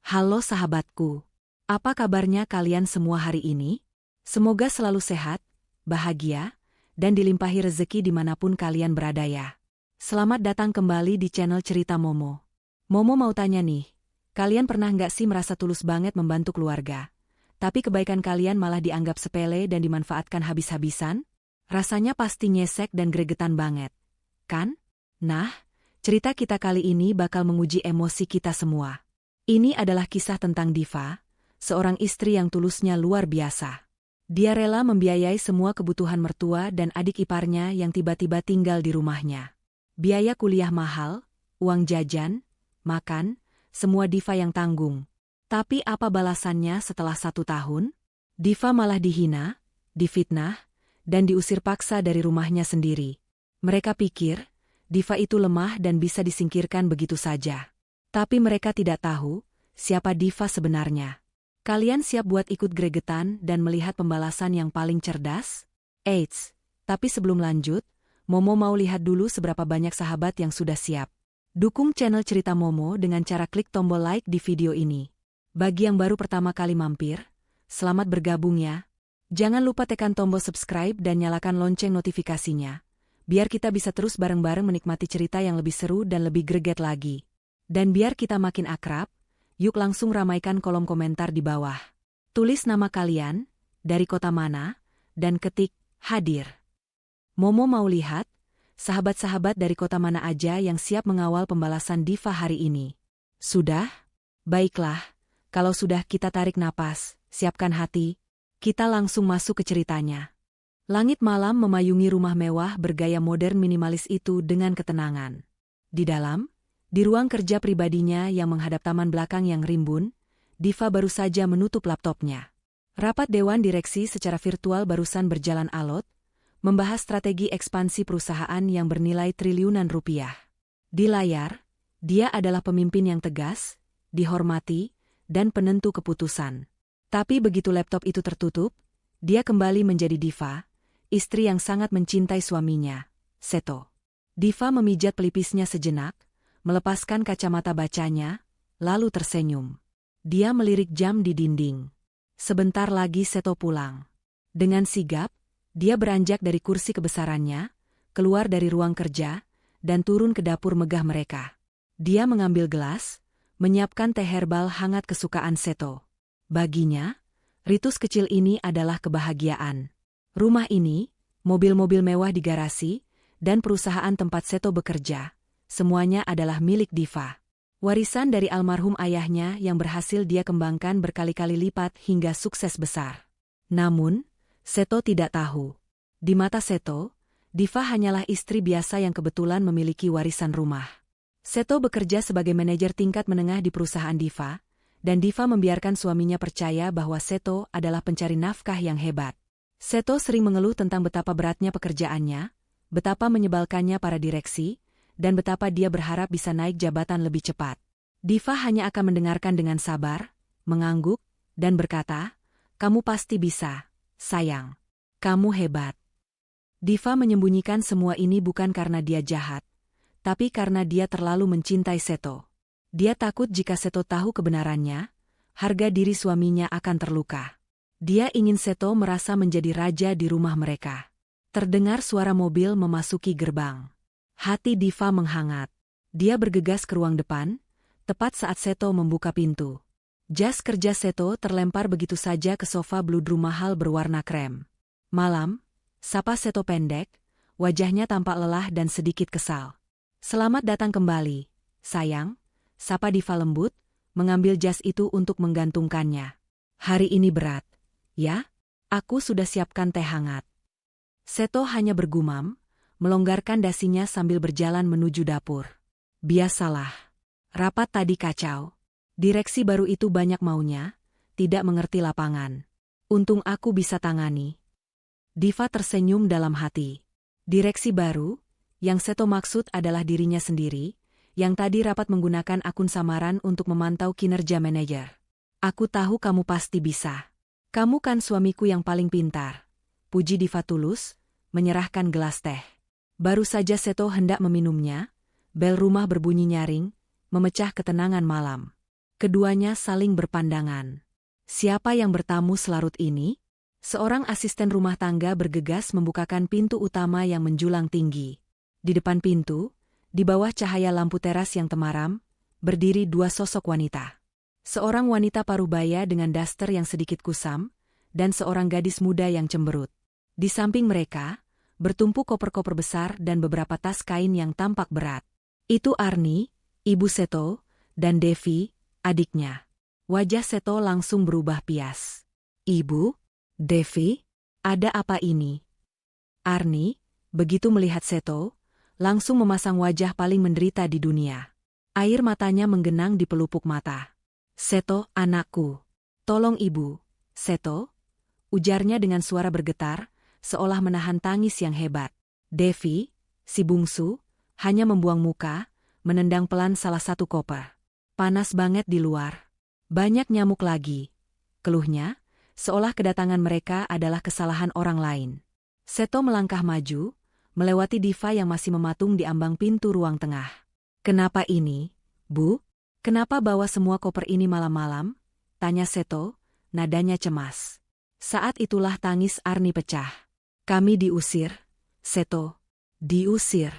Halo sahabatku, apa kabarnya kalian semua hari ini? Semoga selalu sehat, bahagia, dan dilimpahi rezeki dimanapun kalian berada ya. Selamat datang kembali di channel Cerita Momo. Momo mau tanya nih, kalian pernah nggak sih merasa tulus banget membantu keluarga? Tapi kebaikan kalian malah dianggap sepele dan dimanfaatkan habis-habisan? Rasanya pasti nyesek dan gregetan banget, kan? Nah, cerita kita kali ini bakal menguji emosi kita semua. Ini adalah kisah tentang Diva, seorang istri yang tulusnya luar biasa. Dia rela membiayai semua kebutuhan mertua dan adik iparnya yang tiba-tiba tinggal di rumahnya. Biaya kuliah mahal, uang jajan, makan, semua Diva yang tanggung. Tapi apa balasannya setelah 1 tahun? Diva malah dihina, difitnah, dan diusir paksa dari rumahnya sendiri. Mereka pikir, Diva itu lemah dan bisa disingkirkan begitu saja. Tapi mereka tidak tahu siapa Diva sebenarnya. Kalian siap buat ikut gregetan dan melihat pembalasan yang paling cerdas? Eits, tapi sebelum lanjut, Momo mau lihat dulu seberapa banyak sahabat yang sudah siap. Dukung channel Cerita Momo dengan cara klik tombol like di video ini. Bagi yang baru pertama kali mampir, selamat bergabung ya. Jangan lupa tekan tombol subscribe dan nyalakan lonceng notifikasinya, biar kita bisa terus bareng-bareng menikmati cerita yang lebih seru dan lebih greget lagi. Dan biar kita makin akrab, yuk langsung ramaikan kolom komentar di bawah. Tulis nama kalian, dari kota mana, dan ketik hadir. Momo mau lihat, sahabat-sahabat dari kota mana aja yang siap mengawal pembalasan Diva hari ini. Sudah? Baiklah, kalau sudah kita tarik napas, siapkan hati, kita langsung masuk ke ceritanya. Langit malam memayungi rumah mewah bergaya modern minimalis itu dengan ketenangan. Di dalam, di ruang kerja pribadinya yang menghadap taman belakang yang rimbun, Diva baru saja menutup laptopnya. Rapat dewan direksi secara virtual barusan berjalan alot, membahas strategi ekspansi perusahaan yang bernilai triliunan rupiah. Di layar, dia adalah pemimpin yang tegas, dihormati, dan penentu keputusan. Tapi begitu laptop itu tertutup, dia kembali menjadi Diva, istri yang sangat mencintai suaminya, Seto. Diva memijat pelipisnya sejenak, melepaskan kacamata bacanya, lalu tersenyum. Dia melirik jam di dinding. Sebentar lagi Seto pulang. Dengan sigap, dia beranjak dari kursi kebesarannya, keluar dari ruang kerja, dan turun ke dapur megah mereka. Dia mengambil gelas, menyiapkan teh herbal hangat kesukaan Seto. Baginya, ritus kecil ini adalah kebahagiaan. Rumah ini, mobil-mobil mewah di garasi, dan perusahaan tempat Seto bekerja, semuanya adalah milik Diva. Warisan dari almarhum ayahnya yang berhasil dia kembangkan berkali-kali lipat hingga sukses besar. Namun, Seto tidak tahu. Di mata Seto, Diva hanyalah istri biasa yang kebetulan memiliki warisan rumah. Seto bekerja sebagai manajer tingkat menengah di perusahaan Diva, dan Diva membiarkan suaminya percaya bahwa Seto adalah pencari nafkah yang hebat. Seto sering mengeluh tentang betapa beratnya pekerjaannya, betapa menyebalkannya para direksi, dan betapa dia berharap bisa naik jabatan lebih cepat. Diva hanya akan mendengarkan dengan sabar, mengangguk, dan berkata, "Kamu pasti bisa, sayang. Kamu hebat." Diva menyembunyikan semua ini bukan karena dia jahat, tapi karena dia terlalu mencintai Seto. Dia takut jika Seto tahu kebenarannya, harga diri suaminya akan terluka. Dia ingin Seto merasa menjadi raja di rumah mereka. Terdengar suara mobil memasuki gerbang. Hati Diva menghangat. Dia bergegas ke ruang depan, tepat saat Seto membuka pintu. Jas kerja Seto terlempar begitu saja ke sofa bludru mahal berwarna krem. "Malam," sapa Seto pendek, wajahnya tampak lelah dan sedikit kesal. "Selamat datang kembali, sayang," sapa Diva lembut, mengambil jas itu untuk menggantungkannya. "Hari ini berat, ya? Aku sudah siapkan teh hangat." Seto hanya bergumam, melonggarkan dasinya sambil berjalan menuju dapur. Biasalah. Rapat tadi kacau. Direksi baru itu banyak maunya, tidak mengerti lapangan. Untung aku bisa tangani. Diva tersenyum dalam hati. Direksi baru, yang Seto maksud adalah dirinya sendiri, yang tadi rapat menggunakan akun samaran untuk memantau kinerja manajer. "Aku tahu kamu pasti bisa. Kamu kan suamiku yang paling pintar," puji Diva tulus, menyerahkan gelas teh. Baru saja Seto hendak meminumnya, bel rumah berbunyi nyaring, memecah ketenangan malam. Keduanya saling berpandangan. Siapa yang bertamu selarut ini? Seorang asisten rumah tangga bergegas membukakan pintu utama yang menjulang tinggi. Di depan pintu, di bawah cahaya lampu teras yang temaram, berdiri dua sosok wanita. Seorang wanita parubaya dengan daster yang sedikit kusam, dan seorang gadis muda yang cemberut. Di samping mereka, bertumpu koper-koper besar dan beberapa tas kain yang tampak berat. Itu Arni, Ibu Seto, dan Devi, adiknya. Wajah Seto langsung berubah pias. Ibu? Devi? Ada apa ini? Arni, begitu melihat Seto, langsung memasang wajah paling menderita di dunia. Air matanya menggenang di pelupuk mata. Seto, anakku. Tolong ibu. Seto? Ujarnya dengan suara bergetar, seolah menahan tangis yang hebat. Devi, si bungsu, hanya membuang muka, menendang pelan salah satu koper. Panas banget di luar. Banyak nyamuk lagi. Keluhnya, seolah kedatangan mereka adalah kesalahan orang lain. Seto melangkah maju, melewati Diva yang masih mematung di ambang pintu ruang tengah. Kenapa ini, Bu? Kenapa bawa semua koper ini malam-malam? Tanya Seto, nadanya cemas. Saat itulah tangis Arni pecah. Kami diusir, Seto. Diusir.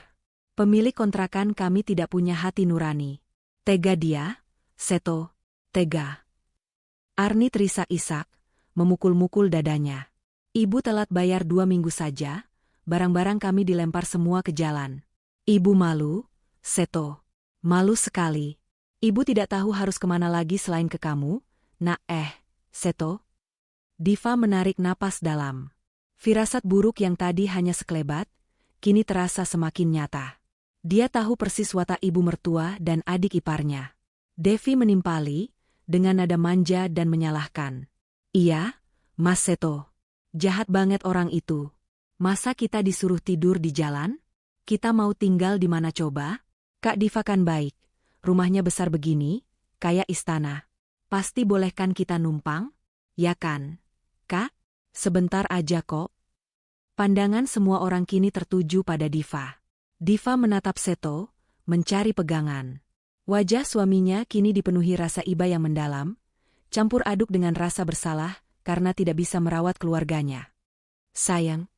Pemilik kontrakan kami tidak punya hati nurani. Tega dia, Seto. Tega. Arni terisak-isak, memukul-mukul dadanya. Ibu telat bayar 2 minggu saja, barang-barang kami dilempar semua ke jalan. Ibu malu, Seto. Malu sekali. Ibu tidak tahu harus kemana lagi selain ke kamu, Seto. Diva menarik napas dalam. Firasat buruk yang tadi hanya sekelebat, kini terasa semakin nyata. Dia tahu persis watak ibu mertua dan adik iparnya. Devi menimpali, dengan nada manja dan menyalahkan. Iya, Mas Seto. Jahat banget orang itu. Masa kita disuruh tidur di jalan? Kita mau tinggal di mana coba? Kak Diva kan baik. Rumahnya besar begini, kayak istana. Pasti bolehkan kita numpang? Ya kan? Kak? Sebentar aja kok. Pandangan semua orang kini tertuju pada Diva. Diva menatap Seto, mencari pegangan. Wajah suaminya kini dipenuhi rasa iba yang mendalam, campur aduk dengan rasa bersalah karena tidak bisa merawat keluarganya. Sayang.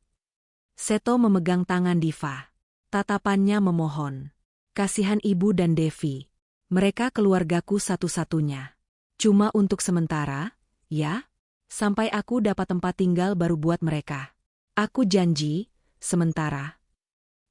Seto memegang tangan Diva. Tatapannya memohon. Kasihan ibu dan Devi. Mereka keluargaku satu-satunya. Cuma untuk sementara, ya? Sampai aku dapat tempat tinggal baru buat mereka. Aku janji, sementara.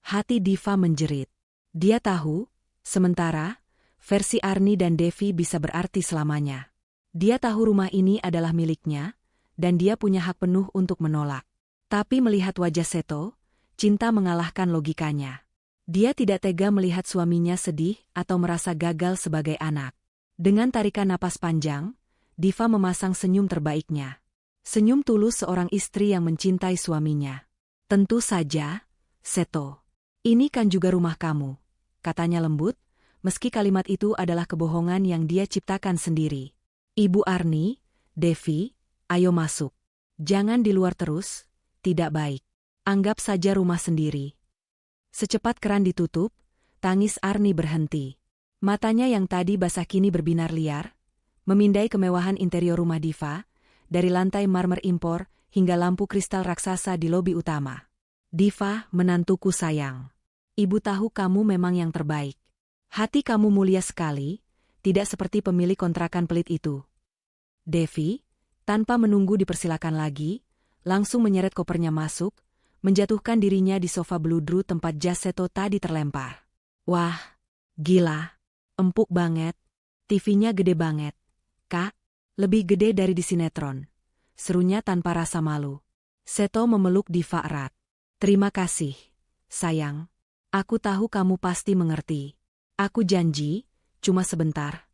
Hati Diva menjerit. Dia tahu, sementara, versi Arni dan Devi bisa berarti selamanya. Dia tahu rumah ini adalah miliknya, dan dia punya hak penuh untuk menolak. Tapi melihat wajah Seto, cinta mengalahkan logikanya. Dia tidak tega melihat suaminya sedih atau merasa gagal sebagai anak. Dengan tarikan napas panjang, Diva memasang senyum terbaiknya. Senyum tulus seorang istri yang mencintai suaminya. Tentu saja, Seto. Ini kan juga rumah kamu, katanya lembut, meski kalimat itu adalah kebohongan yang dia ciptakan sendiri. Ibu Arni, Devi, ayo masuk. Jangan di luar terus, tidak baik. Anggap saja rumah sendiri. Secepat keran ditutup, tangis Arni berhenti. Matanya yang tadi basah kini berbinar liar, memindai kemewahan interior rumah Diva, dari lantai marmer impor hingga lampu kristal raksasa di lobi utama. Diva, menantuku sayang. Ibu tahu kamu memang yang terbaik. Hati kamu mulia sekali, tidak seperti pemilik kontrakan pelit itu. Devi, tanpa menunggu dipersilakan lagi, langsung menyeret kopernya masuk, menjatuhkan dirinya di sofa beludru tempat jas Seto tadi terlempar. Wah, gila, empuk banget, TV-nya gede banget. Kak, lebih gede dari di sinetron. Serunya tanpa rasa malu. Seto memeluk Diva erat. Terima kasih, sayang. Aku tahu kamu pasti mengerti. Aku janji, cuma sebentar.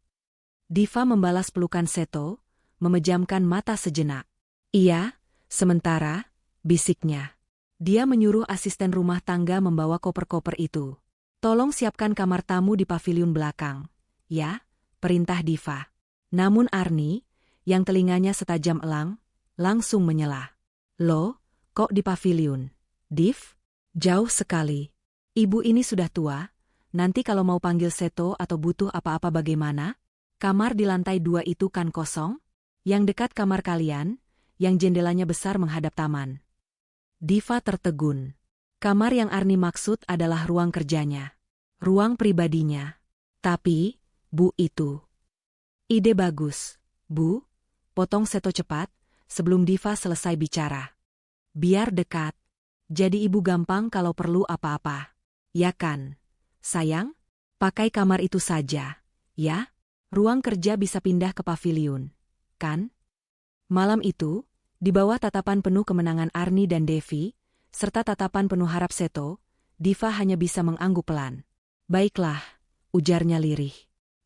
Diva membalas pelukan Seto, memejamkan mata sejenak. Iya, sementara, bisiknya. Dia menyuruh asisten rumah tangga membawa koper-koper itu. Tolong siapkan kamar tamu di paviliun belakang. Ya, perintah Diva. Namun Arni, yang telinganya setajam elang, langsung menyela. Loh, kok di paviliun? Div? Jauh sekali. Ibu ini sudah tua, nanti kalau mau panggil Seto atau butuh apa-apa bagaimana? Kamar di lantai 2 itu kan kosong? Yang dekat kamar kalian, yang jendelanya besar menghadap taman. Diva tertegun. Kamar yang Arni maksud adalah ruang kerjanya. Ruang pribadinya. Tapi, Bu itu. Ide bagus, Bu. Potong Seto cepat, sebelum Diva selesai bicara. Biar dekat. Jadi ibu gampang kalau perlu apa-apa. Ya kan? Sayang? Pakai kamar itu saja. Ya? Ruang kerja bisa pindah ke pavilion. Kan? Malam itu, di bawah tatapan penuh kemenangan Arni dan Devi, serta tatapan penuh harap Seto, Diva hanya bisa mengangguk pelan. Baiklah, ujarnya lirih.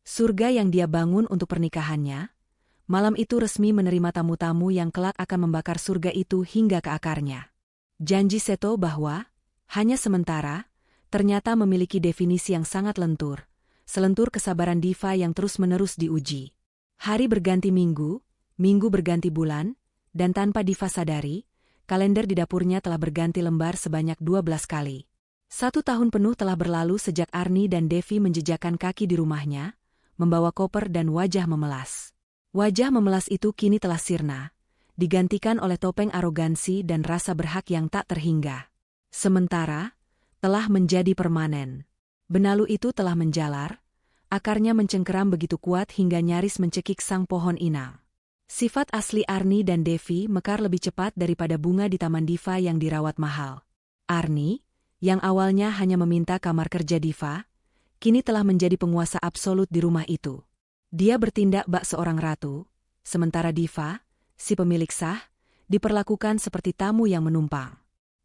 Surga yang dia bangun untuk pernikahannya, malam itu resmi menerima tamu-tamu yang kelak akan membakar surga itu hingga ke akarnya. Janji Seto bahwa, hanya sementara, ternyata memiliki definisi yang sangat lentur, selentur kesabaran Diva yang terus-menerus diuji. Hari berganti minggu, minggu berganti bulan, dan tanpa Diva sadari, kalender di dapurnya telah berganti lembar sebanyak 12 kali. 1 tahun penuh telah berlalu sejak Arni dan Devi menjejakkan kaki di rumahnya, membawa koper dan wajah memelas. Wajah memelas itu kini telah sirna, digantikan oleh topeng arogansi dan rasa berhak yang tak terhingga. Sementara, telah menjadi permanen. Benalu itu telah menjalar, akarnya mencengkeram begitu kuat hingga nyaris mencekik sang pohon inang. Sifat asli Arni dan Devi mekar lebih cepat daripada bunga di Taman Diva yang dirawat mahal. Arni, yang awalnya hanya meminta kamar kerja Diva, kini telah menjadi penguasa absolut di rumah itu. Dia bertindak bak seorang ratu, sementara Diva, si pemilik sah, diperlakukan seperti tamu yang menumpang.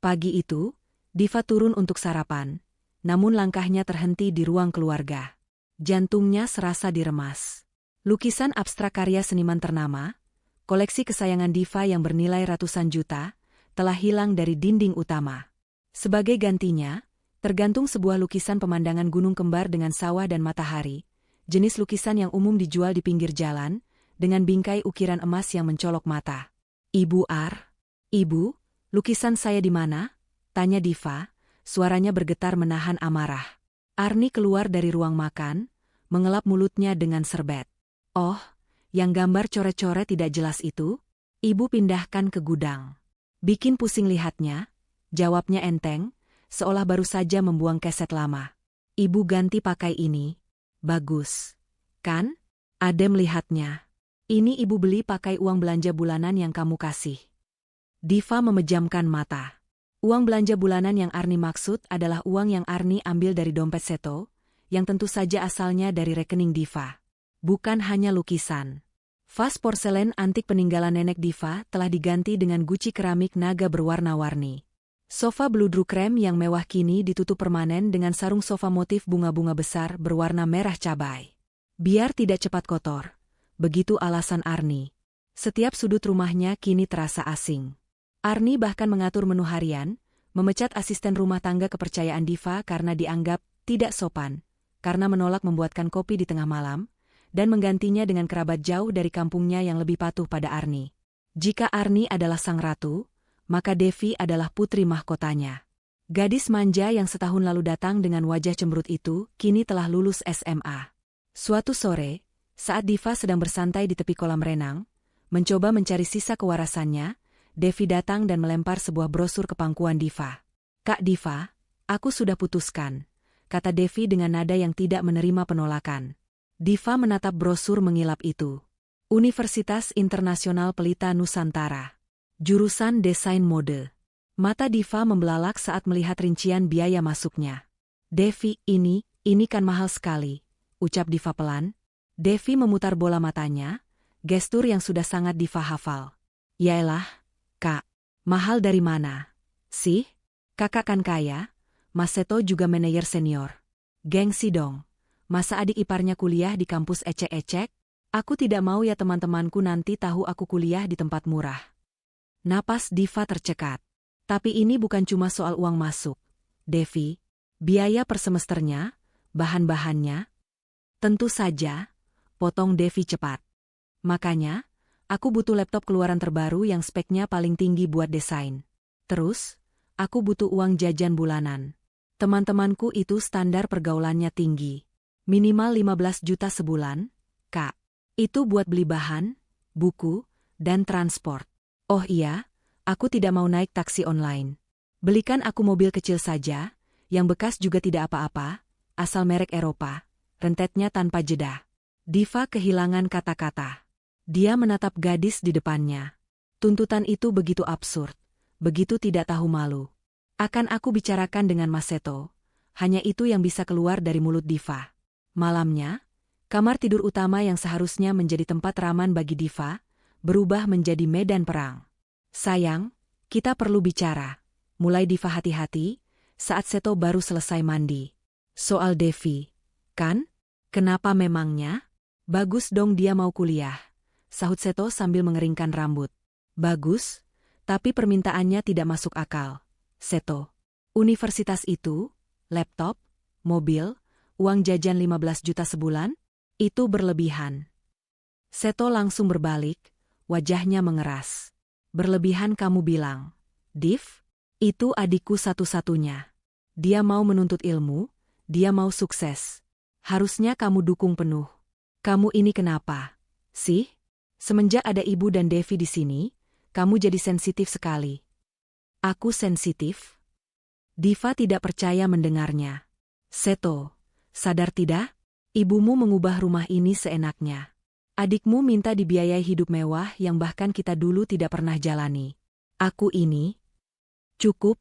Pagi itu, Diva turun untuk sarapan, namun langkahnya terhenti di ruang keluarga. Jantungnya serasa diremas. Lukisan abstrak karya seniman ternama, koleksi kesayangan Diva yang bernilai ratusan juta, telah hilang dari dinding utama. Sebagai gantinya, tergantung sebuah lukisan pemandangan gunung kembar dengan sawah dan matahari, jenis lukisan yang umum dijual di pinggir jalan, dengan bingkai ukiran emas yang mencolok mata. Ibu Ibu, lukisan saya di mana? Tanya Diva, suaranya bergetar menahan amarah. Arni keluar dari ruang makan, mengelap mulutnya dengan serbet. Oh, yang gambar coret-coret tidak jelas itu? Ibu pindahkan ke gudang. Bikin pusing lihatnya, jawabnya enteng, seolah baru saja membuang keset lama. Ibu ganti pakai ini. Bagus. Kan? Adem lihatnya. Ini ibu beli pakai uang belanja bulanan yang kamu kasih. Diva memejamkan mata. Uang belanja bulanan yang Arni maksud adalah uang yang Arni ambil dari dompet Seto, yang tentu saja asalnya dari rekening Diva. Bukan hanya lukisan. Vas porselen antik peninggalan nenek Diva telah diganti dengan guci keramik naga berwarna-warni. Sofa bludru krem yang mewah kini ditutup permanen dengan sarung sofa motif bunga-bunga besar berwarna merah cabai. Biar tidak cepat kotor, begitu alasan Arni. Setiap sudut rumahnya kini terasa asing. Arni bahkan mengatur menu harian, memecat asisten rumah tangga kepercayaan Diva karena dianggap tidak sopan, karena menolak membuatkan kopi di tengah malam, dan menggantinya dengan kerabat jauh dari kampungnya yang lebih patuh pada Arni. Jika Arni adalah sang ratu, maka Devi adalah putri mahkotanya. Gadis manja yang setahun lalu datang dengan wajah cemberut itu, kini telah lulus SMA. Suatu sore, saat Diva sedang bersantai di tepi kolam renang, mencoba mencari sisa kewarasannya, Devi datang dan melempar sebuah brosur ke pangkuan Diva. Kak Diva, aku sudah putuskan, kata Devi dengan nada yang tidak menerima penolakan. Diva menatap brosur mengilap itu. Universitas Internasional Pelita Nusantara. Jurusan Desain Mode. Mata Diva membelalak saat melihat rincian biaya masuknya. Devi, ini kan mahal sekali, ucap Diva pelan. Devi memutar bola matanya, gestur yang sudah sangat Diva hafal. Yaelah, Kak, mahal dari mana? Sih, kakak kan kaya, Mas Seto juga manajer senior. Gengsi dong, masa adik iparnya kuliah di kampus ecek-ecek? Aku tidak mau ya teman-temanku nanti tahu aku kuliah di tempat murah. Napas Diva tercekat. Tapi ini bukan cuma soal uang masuk. Devi, biaya per semesternya, bahan-bahannya. Tentu saja, potong Devi cepat. Makanya, aku butuh laptop keluaran terbaru yang speknya paling tinggi buat desain. Terus, aku butuh uang jajan bulanan. Teman-temanku itu standar pergaulannya tinggi. Minimal 15 juta sebulan, Kak. Itu buat beli bahan, buku, dan transport. Oh iya, aku tidak mau naik taksi online. Belikan aku mobil kecil saja, yang bekas juga tidak apa-apa, asal merek Eropa, rentetnya tanpa jeda. Diva kehilangan kata-kata. Dia menatap gadis di depannya. Tuntutan itu begitu absurd, begitu tidak tahu malu. Akan aku bicarakan dengan Mas Seto, hanya itu yang bisa keluar dari mulut Diva. Malamnya, kamar tidur utama yang seharusnya menjadi tempat raman bagi Diva, berubah menjadi medan perang. Sayang, kita perlu bicara. Mulai Diva hati-hati, saat Seto baru selesai mandi. Soal Devi, kan? Kenapa memangnya? Bagus dong dia mau kuliah, sahut Seto sambil mengeringkan rambut. Bagus, tapi permintaannya tidak masuk akal. Seto, universitas itu, laptop, mobil, uang jajan 15 juta sebulan? Itu berlebihan. Seto langsung berbalik, wajahnya mengeras. Berlebihan kamu bilang. Div? Itu adikku satu-satunya. Dia mau menuntut ilmu, dia mau sukses. Harusnya kamu dukung penuh. Kamu ini kenapa? Sih? Semenjak ada ibu dan Devi di sini, kamu jadi sensitif sekali. Aku sensitif? Diva tidak percaya mendengarnya. Seto, sadar tidak? Ibumu mengubah rumah ini seenaknya. Adikmu minta dibiayai hidup mewah yang bahkan kita dulu tidak pernah jalani. Aku ini? Cukup,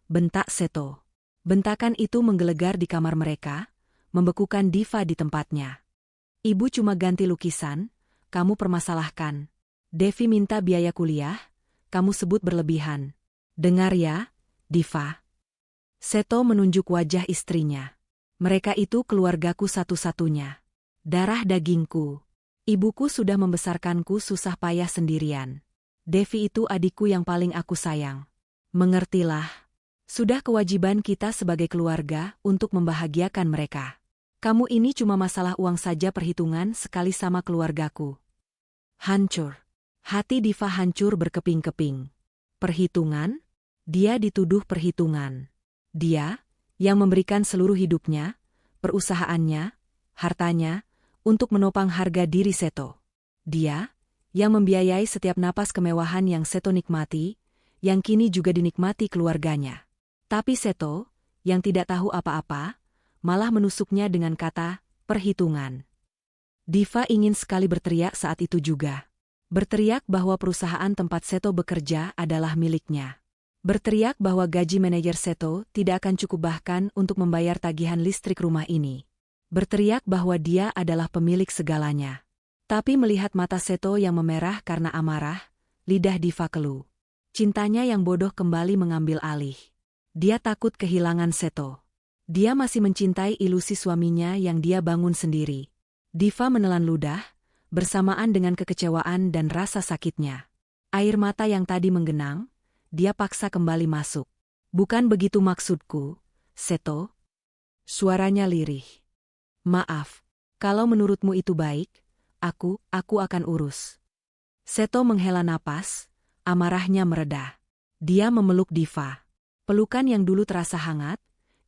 bentak Seto. Bentakan itu menggelegar di kamar mereka, membekukan Diva di tempatnya. Ibu cuma ganti lukisan, kamu permasalahkan. Devi minta biaya kuliah, kamu sebut berlebihan. Dengar ya, Diva. Seto menunjuk wajah istrinya. Mereka itu keluargaku satu-satunya. Darah dagingku. Ibuku sudah membesarkanku susah payah sendirian. Devi itu adikku yang paling aku sayang. Mengertilah. Sudah kewajiban kita sebagai keluarga untuk membahagiakan mereka. Kamu ini cuma masalah uang saja perhitungan sekali sama keluargaku. Hancur. Hati Diva hancur berkeping-keping. Perhitungan? Dia dituduh perhitungan. Dia, yang memberikan seluruh hidupnya, perusahaannya, hartanya, untuk menopang harga diri Seto. Dia, yang membiayai setiap napas kemewahan yang Seto nikmati, yang kini juga dinikmati keluarganya. Tapi Seto, yang tidak tahu apa-apa, malah menusuknya dengan kata, perhitungan. Diva ingin sekali berteriak saat itu juga. Berteriak bahwa perusahaan tempat Seto bekerja adalah miliknya. Berteriak bahwa gaji manajer Seto tidak akan cukup bahkan untuk membayar tagihan listrik rumah ini. Berteriak bahwa dia adalah pemilik segalanya. Tapi melihat mata Seto yang memerah karena amarah, lidah Diva keluh. Cintanya yang bodoh kembali mengambil alih. Dia takut kehilangan Seto. Dia masih mencintai ilusi suaminya yang dia bangun sendiri. Diva menelan ludah, bersamaan dengan kekecewaan dan rasa sakitnya. Air mata yang tadi menggenang, dia paksa kembali masuk. Bukan begitu maksudku, Seto. Suaranya lirih. Maaf, kalau menurutmu itu baik, aku akan urus. Seto menghela napas, amarahnya mereda. Dia memeluk Diva. Pelukan yang dulu terasa hangat,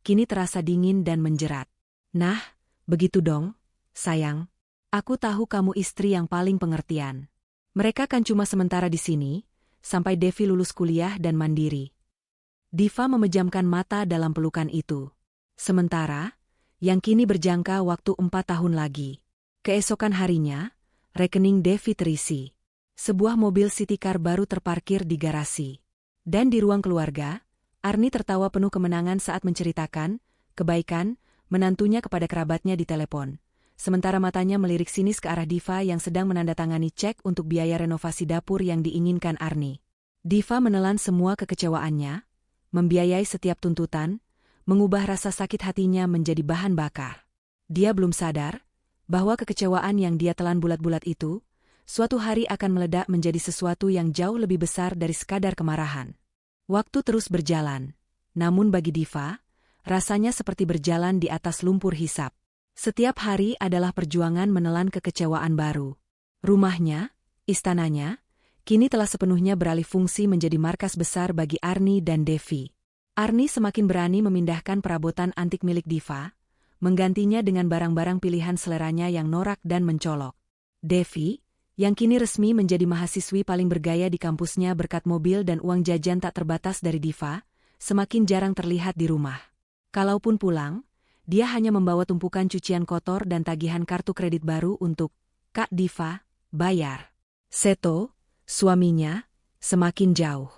kini terasa dingin dan menjerat. Nah, begitu dong, sayang. Aku tahu kamu istri yang paling pengertian. Mereka kan cuma sementara di sini, sampai Devi lulus kuliah dan mandiri. Diva memejamkan mata dalam pelukan itu. Sementara, yang kini berjangka waktu 4 tahun lagi. Keesokan harinya, rekening Devi terisi. Sebuah mobil city car baru terparkir di garasi. Dan di ruang keluarga, Arni tertawa penuh kemenangan saat menceritakan kebaikan menantunya kepada kerabatnya di telepon. Sementara matanya melirik sinis ke arah Diva yang sedang menandatangani cek untuk biaya renovasi dapur yang diinginkan Arni. Diva menelan semua kekecewaannya, membiayai setiap tuntutan, mengubah rasa sakit hatinya menjadi bahan bakar. Dia belum sadar bahwa kekecewaan yang dia telan bulat-bulat itu, suatu hari akan meledak menjadi sesuatu yang jauh lebih besar dari sekadar kemarahan. Waktu terus berjalan, namun bagi Diva, rasanya seperti berjalan di atas lumpur hisap. Setiap hari adalah perjuangan menelan kekecewaan baru. Rumahnya, istananya, kini telah sepenuhnya beralih fungsi menjadi markas besar bagi Arni dan Devi. Arni semakin berani memindahkan perabotan antik milik Diva, menggantinya dengan barang-barang pilihan seleranya yang norak dan mencolok. Devi, yang kini resmi menjadi mahasiswi paling bergaya di kampusnya berkat mobil dan uang jajan tak terbatas dari Diva, semakin jarang terlihat di rumah. Kalaupun pulang, dia hanya membawa tumpukan cucian kotor dan tagihan kartu kredit baru untuk Kak Diva bayar. Seto, suaminya, semakin jauh.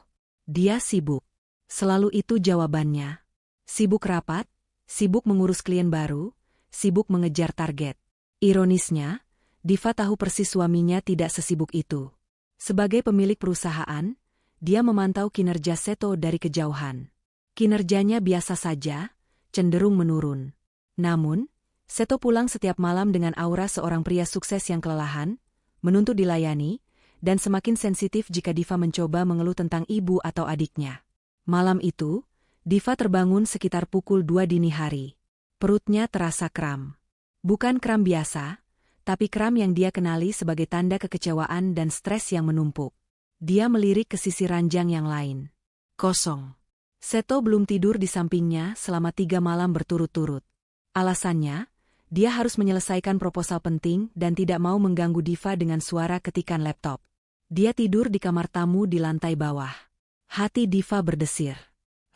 Dia sibuk. Selalu itu jawabannya. Sibuk rapat, sibuk mengurus klien baru, sibuk mengejar target. Ironisnya, Diva tahu persis suaminya tidak sesibuk itu. Sebagai pemilik perusahaan, dia memantau kinerja Seto dari kejauhan. Kinerjanya biasa saja, cenderung menurun. Namun, Seto pulang setiap malam dengan aura seorang pria sukses yang kelelahan, menuntut dilayani, dan semakin sensitif jika Diva mencoba mengeluh tentang ibu atau adiknya. Malam itu, Diva terbangun sekitar pukul 2 dini hari. Perutnya terasa kram. Bukan kram biasa, tapi kram yang dia kenali sebagai tanda kekecewaan dan stres yang menumpuk. Dia melirik ke sisi ranjang yang lain. Kosong. Seto belum tidur di sampingnya selama 3 malam berturut-turut. Alasannya, dia harus menyelesaikan proposal penting dan tidak mau mengganggu Diva dengan suara ketikan laptop. Dia tidur di kamar tamu di lantai bawah. Hati Diva berdesir.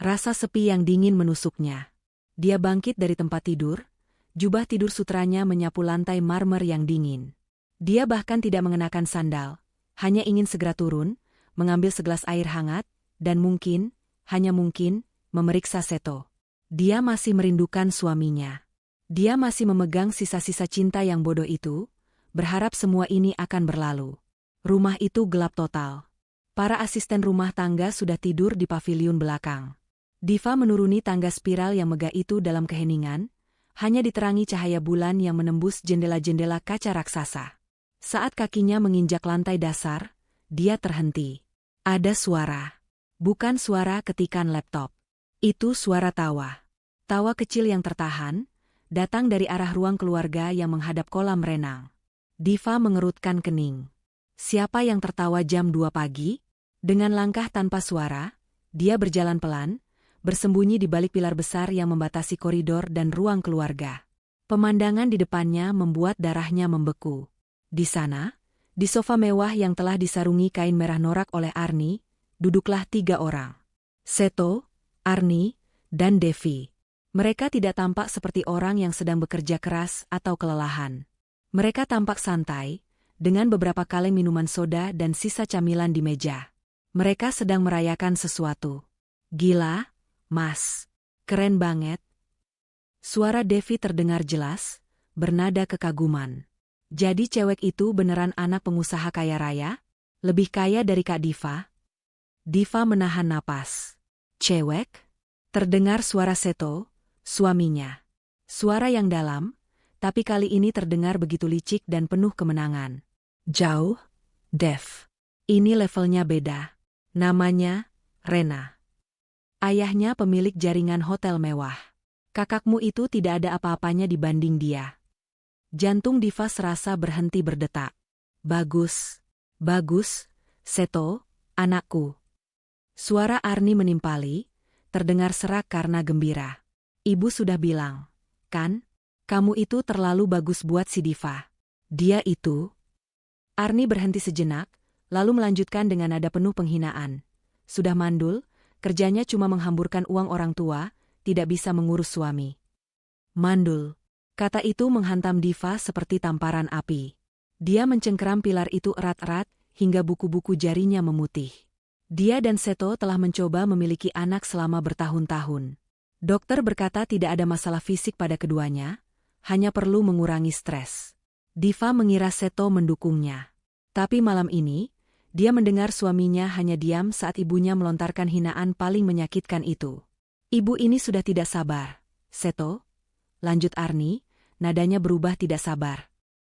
Rasa sepi yang dingin menusuknya. Dia bangkit dari tempat tidur. Jubah tidur sutranya menyapu lantai marmer yang dingin. Dia bahkan tidak mengenakan sandal, hanya ingin segera turun, mengambil segelas air hangat, dan mungkin, hanya mungkin, memeriksa Seto. Dia masih merindukan suaminya. Dia masih memegang sisa-sisa cinta yang bodoh itu, berharap semua ini akan berlalu. Rumah itu gelap total. Para asisten rumah tangga sudah tidur di paviliun belakang. Diva menuruni tangga spiral yang megah itu dalam keheningan, hanya diterangi cahaya bulan yang menembus jendela-jendela kaca raksasa. Saat kakinya menginjak lantai dasar, dia terhenti. Ada suara. Bukan suara ketikan laptop. Itu suara tawa. Tawa kecil yang tertahan, datang dari arah ruang keluarga yang menghadap kolam renang. Diva mengerutkan kening. Siapa yang tertawa jam 2 pagi? Dengan langkah tanpa suara, dia berjalan pelan, bersembunyi di balik pilar besar yang membatasi koridor dan ruang keluarga. Pemandangan di depannya membuat darahnya membeku. Di sana, di sofa mewah yang telah disarungi kain merah norak oleh Arni, duduklah 3 orang. Seto, Arni, dan Devi. Mereka tidak tampak seperti orang yang sedang bekerja keras atau kelelahan. Mereka tampak santai, dengan beberapa kaleng minuman soda dan sisa camilan di meja. Mereka sedang merayakan sesuatu. Gila, Mas. Keren banget. Suara Devi terdengar jelas, bernada kekaguman. Jadi cewek itu beneran anak pengusaha kaya raya? Lebih kaya dari Kak Diva? Diva menahan napas. Cewek? Terdengar suara Seto, suaminya. Suara yang dalam, tapi kali ini terdengar begitu licik dan penuh kemenangan. Jauh, Dev. Ini levelnya beda. Namanya, Rena. Ayahnya pemilik jaringan hotel mewah. Kakakmu itu tidak ada apa-apanya dibanding dia. Jantung Diva serasa berhenti berdetak. Bagus. Bagus, Seto, anakku. Suara Arni menimpali, terdengar serak karena gembira. Ibu sudah bilang, kan? Kamu itu terlalu bagus buat si Diva. Dia itu. Arni berhenti sejenak, lalu melanjutkan dengan nada penuh penghinaan. Sudah mandul, kerjanya cuma menghamburkan uang orang tua, tidak bisa mengurus suami. Mandul. Kata itu menghantam Diva seperti tamparan api. Dia mencengkeram pilar itu erat-erat, hingga buku-buku jarinya memutih. Dia dan Seto telah mencoba memiliki anak selama bertahun-tahun. Dokter berkata tidak ada masalah fisik pada keduanya, hanya perlu mengurangi stres. Diva mengira Seto mendukungnya. Tapi malam ini, dia mendengar suaminya hanya diam saat ibunya melontarkan hinaan paling menyakitkan itu. Ibu ini sudah tidak sabar. Seto, lanjut Arni, nadanya berubah tidak sabar.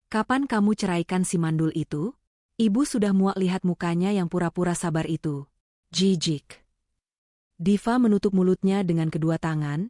Kapan kamu ceraikan si mandul itu? Ibu sudah muak lihat mukanya yang pura-pura sabar itu. Jijik. Diva menutup mulutnya dengan kedua tangan,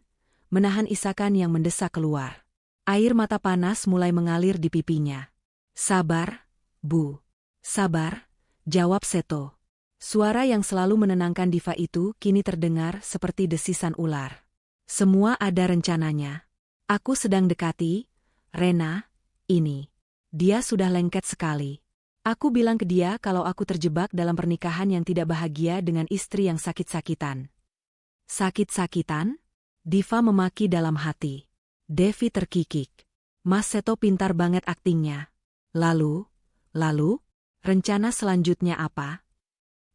menahan isakan yang mendesak keluar. Air mata panas mulai mengalir di pipinya. Sabar, Bu. Sabar, jawab Seto. Suara yang selalu menenangkan Diva itu kini terdengar seperti desisan ular. Semua ada rencananya. Aku sedang dekati, Rena, ini. Dia sudah lengket sekali. Aku bilang ke dia kalau aku terjebak dalam pernikahan yang tidak bahagia dengan istri yang sakit-sakitan. Sakit-sakitan? Diva memaki dalam hati. Devi terkikik. Mas Seto pintar banget aktingnya. Lalu, rencana selanjutnya apa?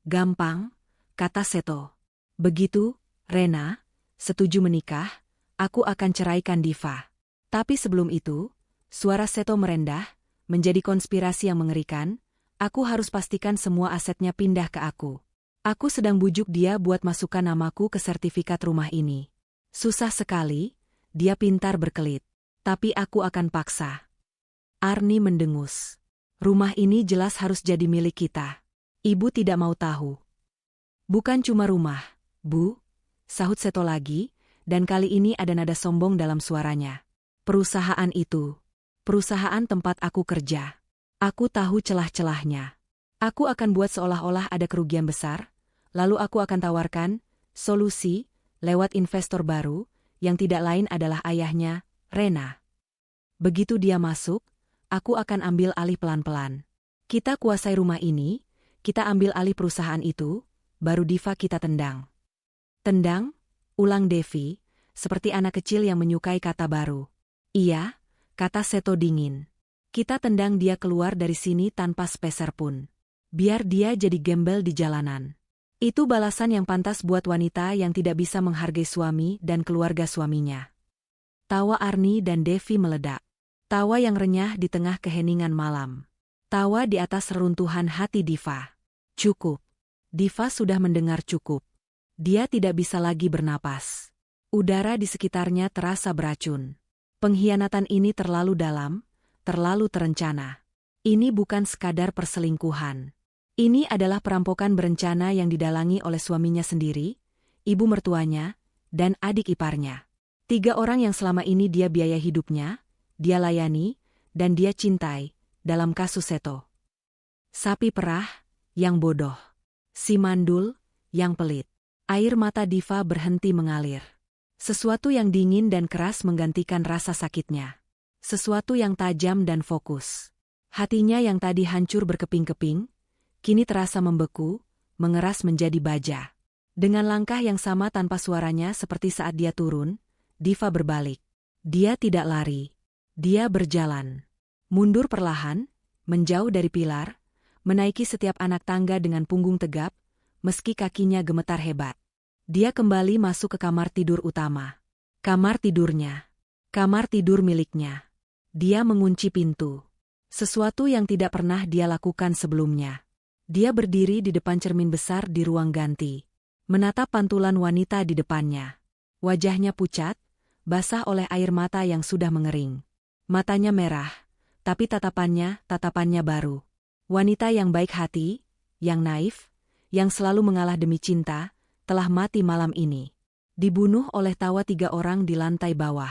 Gampang, kata Seto. Begitu, Rena, setuju menikah, aku akan ceraikan Diva. Tapi sebelum itu, suara Seto merendah, menjadi konspirasi yang mengerikan. Aku harus pastikan semua asetnya pindah ke aku. Aku sedang bujuk dia buat masukkan namaku ke sertifikat rumah ini. Susah sekali, dia pintar berkelit. Tapi aku akan paksa. Arni mendengus. Rumah ini jelas harus jadi milik kita. Ibu tidak mau tahu. Bukan cuma rumah, Bu, sahut Seto lagi, dan kali ini ada nada sombong dalam suaranya. Perusahaan itu. Perusahaan tempat aku kerja. Aku tahu celah-celahnya. Aku akan buat seolah-olah ada kerugian besar, lalu aku akan tawarkan solusi lewat investor baru, yang tidak lain adalah ayahnya, Rena. Begitu dia masuk, aku akan ambil alih pelan-pelan. Kita kuasai rumah ini, kita ambil alih perusahaan itu, baru Diva kita tendang. Tendang? Ulang Devi, seperti anak kecil yang menyukai kata baru. Iya, kata Seto dingin. Kita tendang dia keluar dari sini tanpa sepeser pun. Biar dia jadi gembel di jalanan. Itu balasan yang pantas buat wanita yang tidak bisa menghargai suami dan keluarga suaminya. Tawa Arni dan Devi meledak. Tawa yang renyah di tengah keheningan malam. Tawa di atas reruntuhan hati Diva. Cukup. Diva sudah mendengar cukup. Dia tidak bisa lagi bernapas. Udara di sekitarnya terasa beracun. Pengkhianatan ini terlalu dalam, terlalu terencana. Ini bukan sekadar perselingkuhan. Ini adalah perampokan berencana yang didalangi oleh suaminya sendiri, ibu mertuanya, dan adik iparnya. 3 orang yang selama ini dia biaya hidupnya, dia layani, dan dia cintai, dalam kasus Seto. Sapi perah, yang bodoh. Si mandul, yang pelit. Air mata Diva berhenti mengalir. Sesuatu yang dingin dan keras menggantikan rasa sakitnya. Sesuatu yang tajam dan fokus. Hatinya yang tadi hancur berkeping-keping, kini terasa membeku, mengeras menjadi baja. Dengan langkah yang sama tanpa suaranya seperti saat dia turun, Diva berbalik. Dia tidak lari. Dia berjalan. Mundur perlahan, menjauh dari pilar, menaiki setiap anak tangga dengan punggung tegap, meski kakinya gemetar hebat. Dia kembali masuk ke kamar tidur utama. Kamar tidurnya. Kamar tidur miliknya. Dia mengunci pintu. Sesuatu yang tidak pernah dia lakukan sebelumnya. Dia berdiri di depan cermin besar di ruang ganti. Menatap pantulan wanita di depannya. Wajahnya pucat, basah oleh air mata yang sudah mengering. Matanya merah, tapi tatapannya baru. Wanita yang baik hati, yang naif, yang selalu mengalah demi cinta, telah mati malam ini. Dibunuh oleh tawa 3 orang di lantai bawah.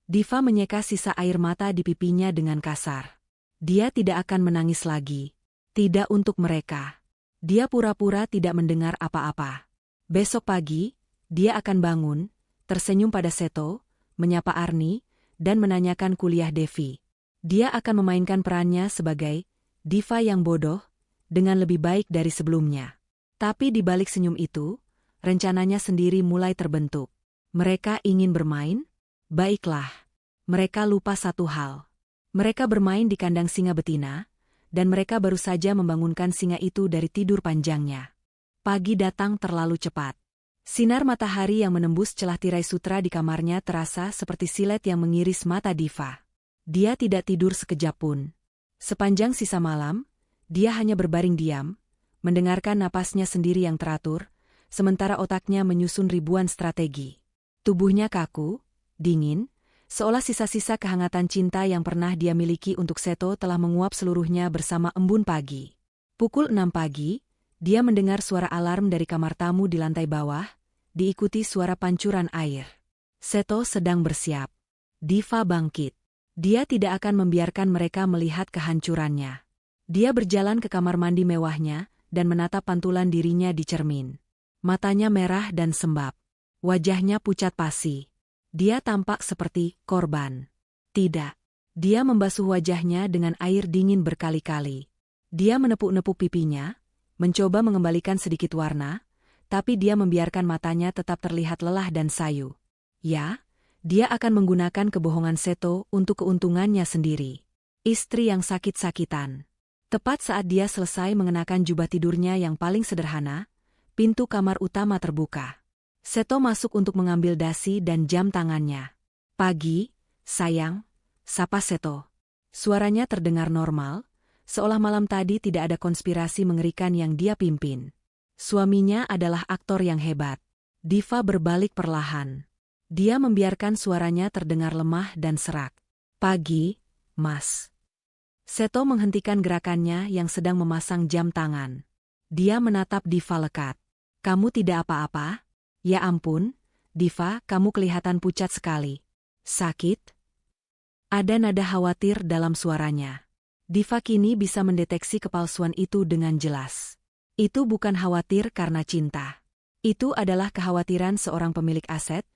Diva menyeka sisa air mata di pipinya dengan kasar. Dia tidak akan menangis lagi. Tidak untuk mereka. Dia pura-pura tidak mendengar apa-apa. Besok pagi, dia akan bangun, tersenyum pada Seto, menyapa Arni, dan menanyakan kuliah Devi. Dia akan memainkan perannya sebagai Diva yang bodoh, dengan lebih baik dari sebelumnya. Tapi di balik senyum itu, rencananya sendiri mulai terbentuk. Mereka ingin bermain? Baiklah. Mereka lupa satu hal. Mereka bermain di kandang singa betina, dan mereka baru saja membangunkan singa itu dari tidur panjangnya. Pagi datang terlalu cepat. Sinar matahari yang menembus celah tirai sutra di kamarnya terasa seperti silet yang mengiris mata Diva. Dia tidak tidur sekejap pun. Sepanjang sisa malam, dia hanya berbaring diam, mendengarkan napasnya sendiri yang teratur, sementara otaknya menyusun ribuan strategi. Tubuhnya kaku, dingin, seolah sisa-sisa kehangatan cinta yang pernah dia miliki untuk Seto telah menguap seluruhnya bersama embun pagi. Pukul 6 pagi, dia mendengar suara alarm dari kamar tamu di lantai bawah, diikuti suara pancuran air. Seto sedang bersiap. Diva bangkit. Dia tidak akan membiarkan mereka melihat kehancurannya. Dia berjalan ke kamar mandi mewahnya dan menatap pantulan dirinya di cermin. Matanya merah dan sembab. Wajahnya pucat pasi. Dia tampak seperti korban. Tidak. Dia membasuh wajahnya dengan air dingin berkali-kali. Dia menepuk-nepuk pipinya, mencoba mengembalikan sedikit warna, tapi dia membiarkan matanya tetap terlihat lelah dan sayu. Ya, dia akan menggunakan kebohongan Seto untuk keuntungannya sendiri. Istri yang sakit-sakitan. Tepat saat dia selesai mengenakan jubah tidurnya yang paling sederhana, pintu kamar utama terbuka. Seto masuk untuk mengambil dasi dan jam tangannya. "Pagi, sayang," sapa Seto. Suaranya terdengar normal, seolah malam tadi tidak ada konspirasi mengerikan yang dia pimpin. Suaminya adalah aktor yang hebat. Diva berbalik perlahan. Dia membiarkan suaranya terdengar lemah dan serak. "Pagi, Mas." Seto menghentikan gerakannya yang sedang memasang jam tangan. Dia menatap Diva lekat. "Kamu tidak apa-apa?" "Ya ampun, Diva, kamu kelihatan pucat sekali." "Sakit?" Ada nada khawatir dalam suaranya. Diva kini bisa mendeteksi kepalsuan itu dengan jelas. Itu bukan khawatir karena cinta. Itu adalah kekhawatiran seorang pemilik aset,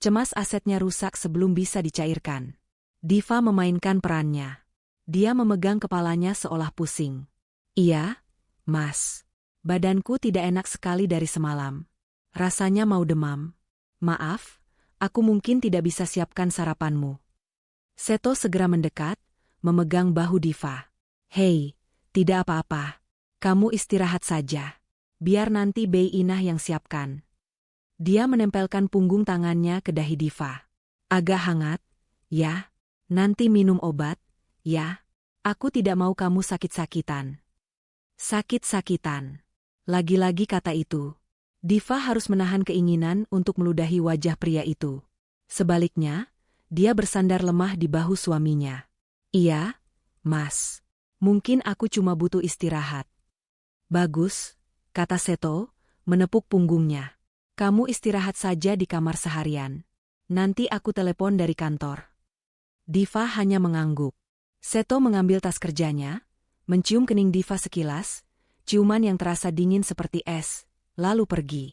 cemas asetnya rusak sebelum bisa dicairkan. Diva memainkan perannya. Dia memegang kepalanya seolah pusing. "Iya, Mas. Badanku tidak enak sekali dari semalam. Rasanya mau demam. Maaf, aku mungkin tidak bisa siapkan sarapanmu." Seto segera mendekat, memegang bahu Diva. "Hei, tidak apa-apa. Kamu istirahat saja. Biar nanti Bei Inah yang siapkan." Dia menempelkan punggung tangannya ke dahi Diva. "Agak hangat, ya? Nanti minum obat, ya? Aku tidak mau kamu sakit-sakitan." Sakit-sakitan. Lagi-lagi kata itu. Diva harus menahan keinginan untuk meludahi wajah pria itu. Sebaliknya, dia bersandar lemah di bahu suaminya. "Iya, Mas. Mungkin aku cuma butuh istirahat." "Bagus," kata Seto, menepuk punggungnya. "Kamu istirahat saja di kamar seharian. Nanti aku telepon dari kantor." Diva hanya mengangguk. Seto mengambil tas kerjanya, mencium kening Diva sekilas, ciuman yang terasa dingin seperti es, lalu pergi.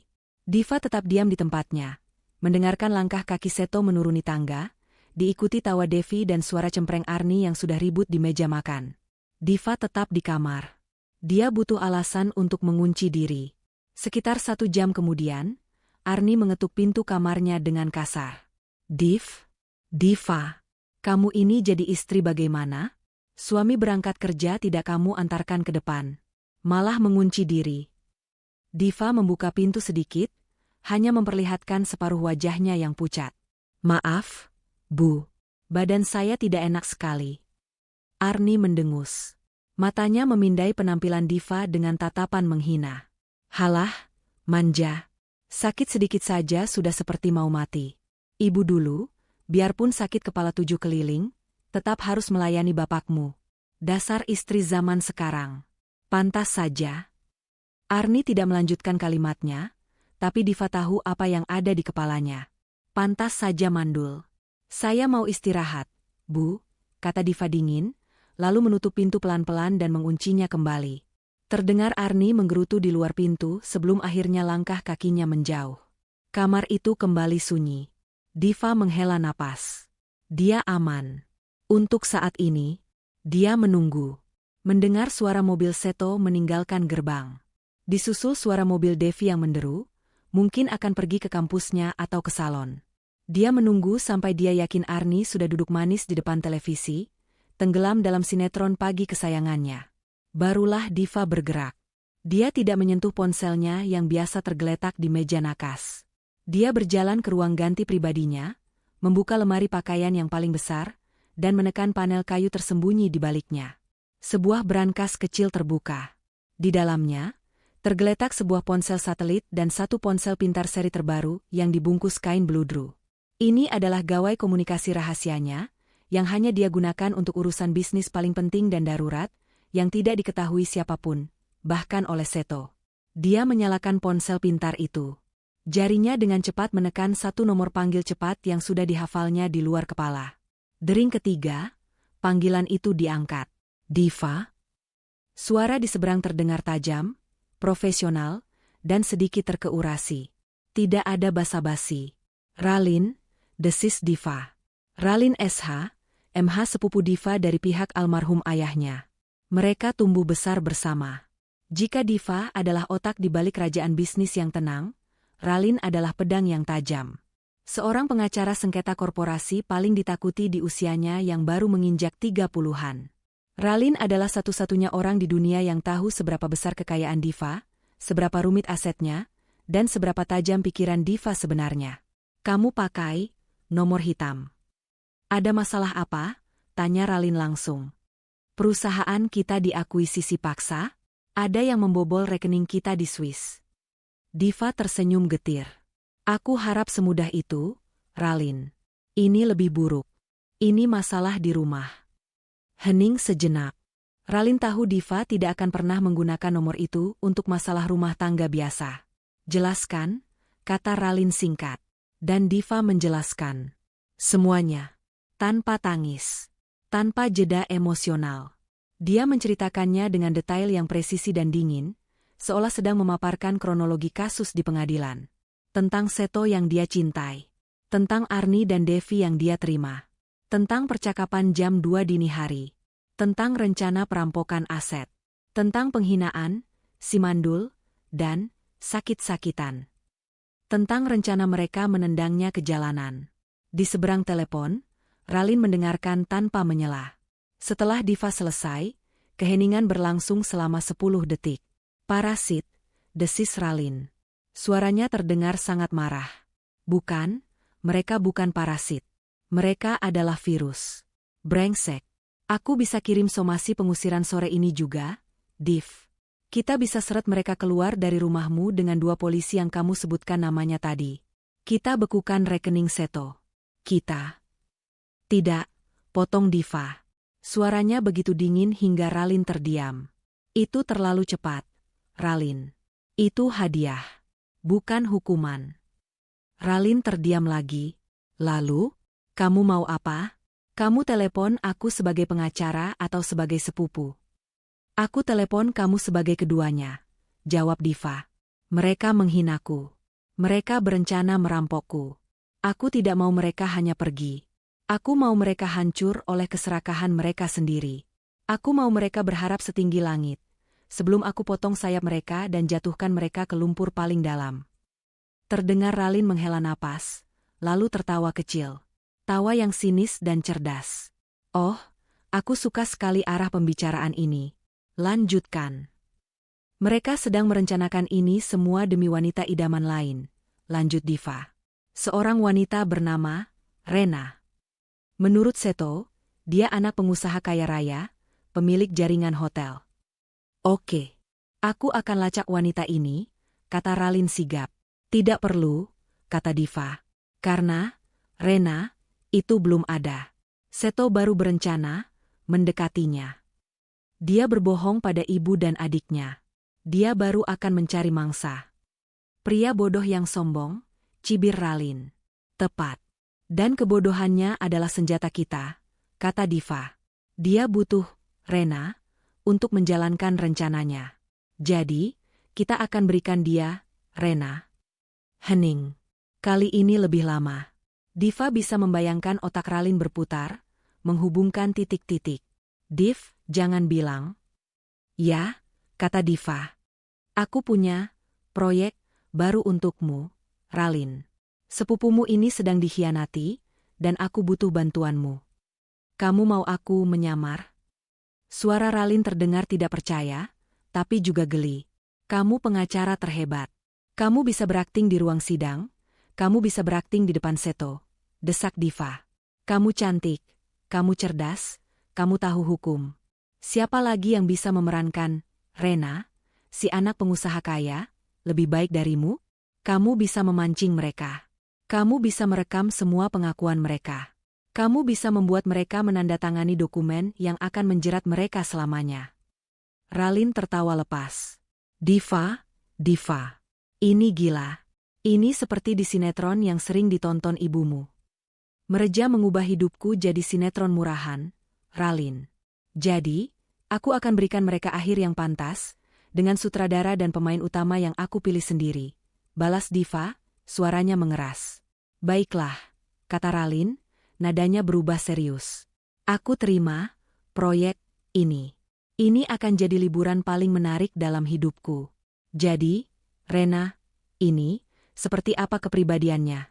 Diva tetap diam di tempatnya, mendengarkan langkah kaki Seto menuruni tangga, diikuti tawa Devi dan suara cempreng Arni yang sudah ribut di meja makan. Diva tetap di kamar. Dia butuh alasan untuk mengunci diri. Sekitar 1 jam kemudian, Arni mengetuk pintu kamarnya dengan kasar. Diva, kamu ini jadi istri bagaimana? Suami berangkat kerja tidak kamu antarkan ke depan. Malah mengunci diri." Diva membuka pintu sedikit, hanya memperlihatkan separuh wajahnya yang pucat. "Maaf, Bu. Badan saya tidak enak sekali." Arni mendengus. Matanya memindai penampilan Diva dengan tatapan menghina. "Halah, manja. Sakit sedikit saja sudah seperti mau mati. Ibu dulu, biarpun sakit kepala 7 keliling, tetap harus melayani bapakmu. Dasar istri zaman sekarang. Pantas saja." Arni tidak melanjutkan kalimatnya, tapi Diva tahu apa yang ada di kepalanya. "Pantas saja mandul. Saya mau istirahat, Bu," kata Diva dingin, lalu menutup pintu pelan-pelan dan menguncinya kembali. Terdengar Arni menggerutu di luar pintu sebelum akhirnya langkah kakinya menjauh. Kamar itu kembali sunyi. Diva menghela napas. Dia aman. Untuk saat ini, dia menunggu. Mendengar suara mobil Seto meninggalkan gerbang. Disusul suara mobil Devi yang menderu, mungkin akan pergi ke kampusnya atau ke salon. Dia menunggu sampai dia yakin Arni sudah duduk manis di depan televisi, tenggelam dalam sinetron pagi kesayangannya. Barulah Diva bergerak. Dia tidak menyentuh ponselnya yang biasa tergeletak di meja nakas. Dia berjalan ke ruang ganti pribadinya, membuka lemari pakaian yang paling besar, dan menekan panel kayu tersembunyi di baliknya. Sebuah brankas kecil terbuka. Di dalamnya, tergeletak sebuah ponsel satelit dan 1 ponsel pintar seri terbaru yang dibungkus kain bludru. Ini adalah gawai komunikasi rahasianya, yang hanya dia gunakan untuk urusan bisnis paling penting dan darurat, yang tidak diketahui siapapun, bahkan oleh Seto. Dia menyalakan ponsel pintar itu. Jarinya dengan cepat menekan 1 nomor panggil cepat yang sudah dihafalnya di luar kepala. Dering ketiga, panggilan itu diangkat. "Diva?" Suara di seberang terdengar tajam, profesional, dan sedikit terkeurasi. Tidak ada basa-basi. "Ralin," desis Diva. "Ralin SH, MH sepupu Diva dari pihak almarhum ayahnya. Mereka tumbuh besar bersama. Jika Diva adalah otak di balik kerajaan bisnis yang tenang, Ralin adalah pedang yang tajam. Seorang pengacara sengketa korporasi paling ditakuti di usianya yang baru menginjak 30-an. Ralin adalah satu-satunya orang di dunia yang tahu seberapa besar kekayaan Diva, seberapa rumit asetnya, dan seberapa tajam pikiran Diva sebenarnya. Kamu pakai nomor hitam. Ada masalah apa? Tanya Ralin langsung. Perusahaan kita diakuisisi paksa? Ada yang membobol rekening kita di Swiss. Diva tersenyum getir. Aku harap semudah itu, Ralin. Ini lebih buruk. Ini masalah di rumah. Hening sejenak. Ralin tahu Diva tidak akan pernah menggunakan nomor itu untuk masalah rumah tangga biasa. Jelaskan, kata Ralin singkat. Dan Diva menjelaskan. Semuanya. Tanpa tangis. Tanpa jeda emosional. Dia menceritakannya dengan detail yang presisi dan dingin, seolah sedang memaparkan kronologi kasus di pengadilan. Tentang Seto yang dia cintai. Tentang Arni dan Devi yang dia terima. Tentang percakapan jam 2 dini hari. Tentang rencana perampokan aset. Tentang penghinaan, si mandul, dan sakit-sakitan. Tentang rencana mereka menendangnya ke jalanan. Di seberang telepon, Ralin mendengarkan tanpa menyela. Setelah Diva selesai, keheningan berlangsung selama 10 detik. Parasit, desis Ralin. Suaranya terdengar sangat marah. Bukan, mereka bukan parasit. Mereka adalah virus. Brengsek. Aku bisa kirim somasi pengusiran sore ini juga, Div. Kita bisa seret mereka keluar dari rumahmu dengan 2 polisi yang kamu sebutkan namanya tadi. Kita bekukan rekening Seto. Kita. Tidak, potong Diva. Suaranya begitu dingin hingga Ralin terdiam. Itu terlalu cepat, Ralin. Itu hadiah. Bukan hukuman. Ralin terdiam lagi. Lalu, kamu mau apa? Kamu telepon aku sebagai pengacara atau sebagai sepupu? Aku telepon kamu sebagai keduanya, jawab Diva. Mereka menghinaku. Mereka berencana merampokku. Aku tidak mau mereka hanya pergi. Aku mau mereka hancur oleh keserakahan mereka sendiri. Aku mau mereka berharap setinggi langit. Sebelum aku potong sayap mereka dan jatuhkan mereka ke lumpur paling dalam. Terdengar Ralin menghela napas, lalu tertawa kecil. Tawa yang sinis dan cerdas. Oh, aku suka sekali arah pembicaraan ini. Lanjutkan. Mereka sedang merencanakan ini semua demi wanita idaman lain, lanjut Diva. Seorang wanita bernama Rena. Menurut Seto, dia anak pengusaha kaya raya, pemilik jaringan hotel. Oke. Aku akan lacak wanita ini, kata Ralin sigap. Tidak perlu, kata Diva. Karena, Rena, itu belum ada. Seto baru berencana mendekatinya. Dia berbohong pada ibu dan adiknya. Dia baru akan mencari mangsa. Pria bodoh yang sombong, cibir Ralin. Tepat. Dan kebodohannya adalah senjata kita, kata Diva. Dia butuh Rena untuk menjalankan rencananya. Jadi, kita akan berikan dia Rena. Hening. Kali ini lebih lama. Diva bisa membayangkan otak Ralin berputar, menghubungkan titik-titik. Div, jangan bilang. Ya, kata Diva. Aku punya proyek baru untukmu, Ralin. Sepupumu ini sedang dikhianati, dan aku butuh bantuanmu. Kamu mau aku menyamar? Suara Ralin terdengar tidak percaya, tapi juga geli. Kamu pengacara terhebat. Kamu bisa berakting di ruang sidang, kamu bisa berakting di depan Seto, desak Diva. Kamu cantik, kamu cerdas, kamu tahu hukum. Siapa lagi yang bisa memerankan Rena, si anak pengusaha kaya, lebih baik darimu? Kamu bisa memancing mereka. Kamu bisa merekam semua pengakuan mereka. Kamu bisa membuat mereka menandatangani dokumen yang akan menjerat mereka selamanya. Ralin tertawa lepas. Diva, ini gila. Ini seperti di sinetron yang sering ditonton ibumu. Mereja mengubah hidupku jadi sinetron murahan, Ralin. Jadi, aku akan berikan mereka akhir yang pantas, dengan sutradara dan pemain utama yang aku pilih sendiri. Balas Diva, suaranya mengeras. Baiklah, kata Ralin, nadanya berubah serius. Aku terima proyek ini. Ini akan jadi liburan paling menarik dalam hidupku. Jadi, Rena, ini, seperti apa kepribadiannya?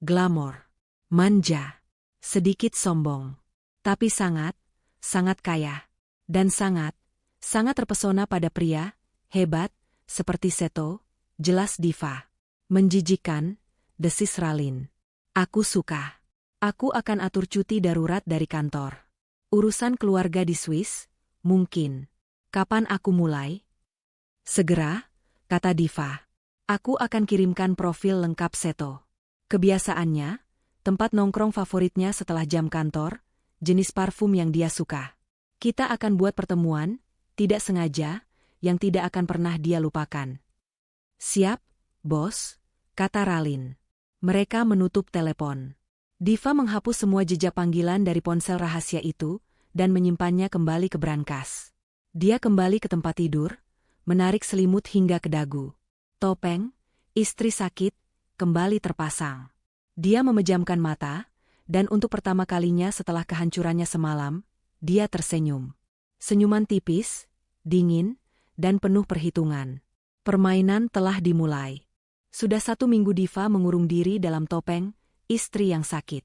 Glamor, manja, sedikit sombong, tapi sangat, sangat kaya, dan sangat terpesona pada pria, hebat, seperti Seto, jelas diva. Menjijikan, desis Ralin. Aku suka. Aku akan atur cuti darurat dari kantor. Urusan keluarga di Swiss, mungkin. Kapan aku mulai? Segera, kata Diva. Aku akan kirimkan profil lengkap Seto. Kebiasaannya, tempat nongkrong favoritnya setelah jam kantor, jenis parfum yang dia suka. Kita akan buat pertemuan, tidak sengaja, yang tidak akan pernah dia lupakan. Siap, bos, kata Ralin. Mereka menutup telepon. Diva menghapus semua jejak panggilan dari ponsel rahasia itu, dan menyimpannya kembali ke brankas. Dia kembali ke tempat tidur, menarik selimut hingga ke dagu. Topeng, istri sakit, kembali terpasang. Dia memejamkan mata, dan untuk pertama kalinya setelah kehancurannya semalam, dia tersenyum. Senyuman tipis, dingin, dan penuh perhitungan. Permainan telah dimulai. Sudah 1 minggu Diva mengurung diri dalam topeng, istri yang sakit.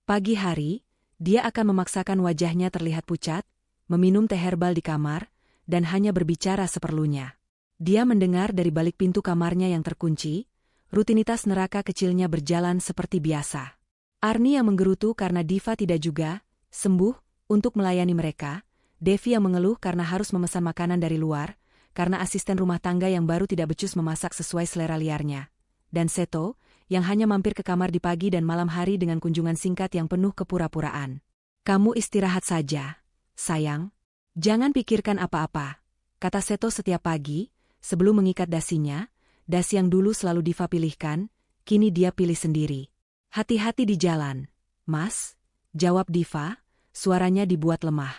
Pagi hari, dia akan memaksakan wajahnya terlihat pucat, meminum teh herbal di kamar, dan hanya berbicara seperlunya. Dia mendengar dari balik pintu kamarnya yang terkunci, rutinitas neraka kecilnya berjalan seperti biasa. Arni yang menggerutu karena Diva tidak juga sembuh untuk melayani mereka, Devi yang mengeluh karena harus memesan makanan dari luar, karena asisten rumah tangga yang baru tidak becus memasak sesuai selera liarnya, dan Seto, yang hanya mampir ke kamar di pagi dan malam hari dengan kunjungan singkat yang penuh kepura-puraan. Kamu istirahat saja, sayang. Jangan pikirkan apa-apa, kata Seto setiap pagi, sebelum mengikat dasinya, dasi yang dulu selalu Diva pilihkan, kini dia pilih sendiri. Hati-hati di jalan, Mas, jawab Diva, suaranya dibuat lemah.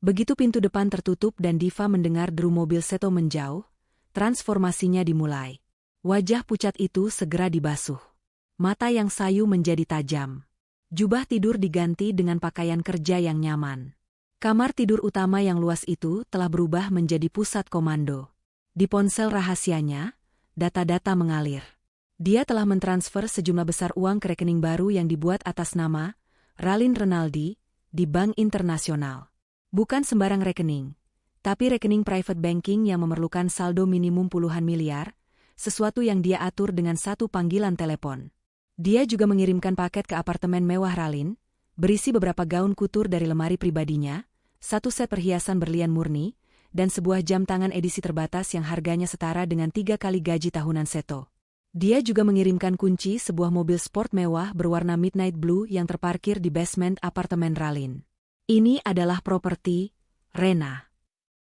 Begitu pintu depan tertutup dan Diva mendengar deru mobil Seto menjauh, transformasinya dimulai. Wajah pucat itu segera dibasuh. Mata yang sayu menjadi tajam. Jubah tidur diganti dengan pakaian kerja yang nyaman. Kamar tidur utama yang luas itu telah berubah menjadi pusat komando. Di ponsel rahasianya, data-data mengalir. Dia telah mentransfer sejumlah besar uang ke rekening baru yang dibuat atas nama Ralin Renaldi di Bank Internasional. Bukan sembarang rekening, tapi rekening private banking yang memerlukan saldo minimum puluhan miliar, sesuatu yang dia atur dengan 1 panggilan telepon. Dia juga mengirimkan paket ke apartemen mewah Ralin, berisi beberapa gaun kutur dari lemari pribadinya, 1 set perhiasan berlian murni, dan sebuah jam tangan edisi terbatas yang harganya setara dengan 3 kali gaji tahunan Seto. Dia juga mengirimkan kunci sebuah mobil sport mewah berwarna midnight blue yang terparkir di basement apartemen Ralin. Ini adalah properti Rena.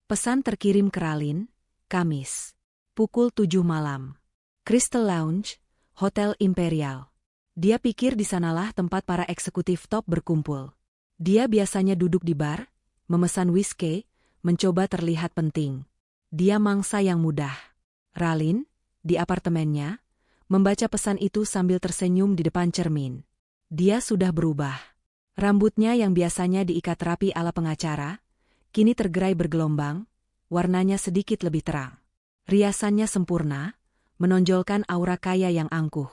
Pesan terkirim ke Ralin, Kamis, pukul 7 malam. Crystal Lounge, Hotel Imperial. Dia pikir di sanalah tempat para eksekutif top berkumpul. Dia biasanya duduk di bar, memesan whisky, mencoba terlihat penting. Dia mangsa yang mudah. Ralin, di apartemennya, membaca pesan itu sambil tersenyum di depan cermin. Dia sudah berubah. Rambutnya yang biasanya diikat rapi ala pengacara, kini tergerai bergelombang, warnanya sedikit lebih terang. Riasannya sempurna, menonjolkan aura kaya yang angkuh.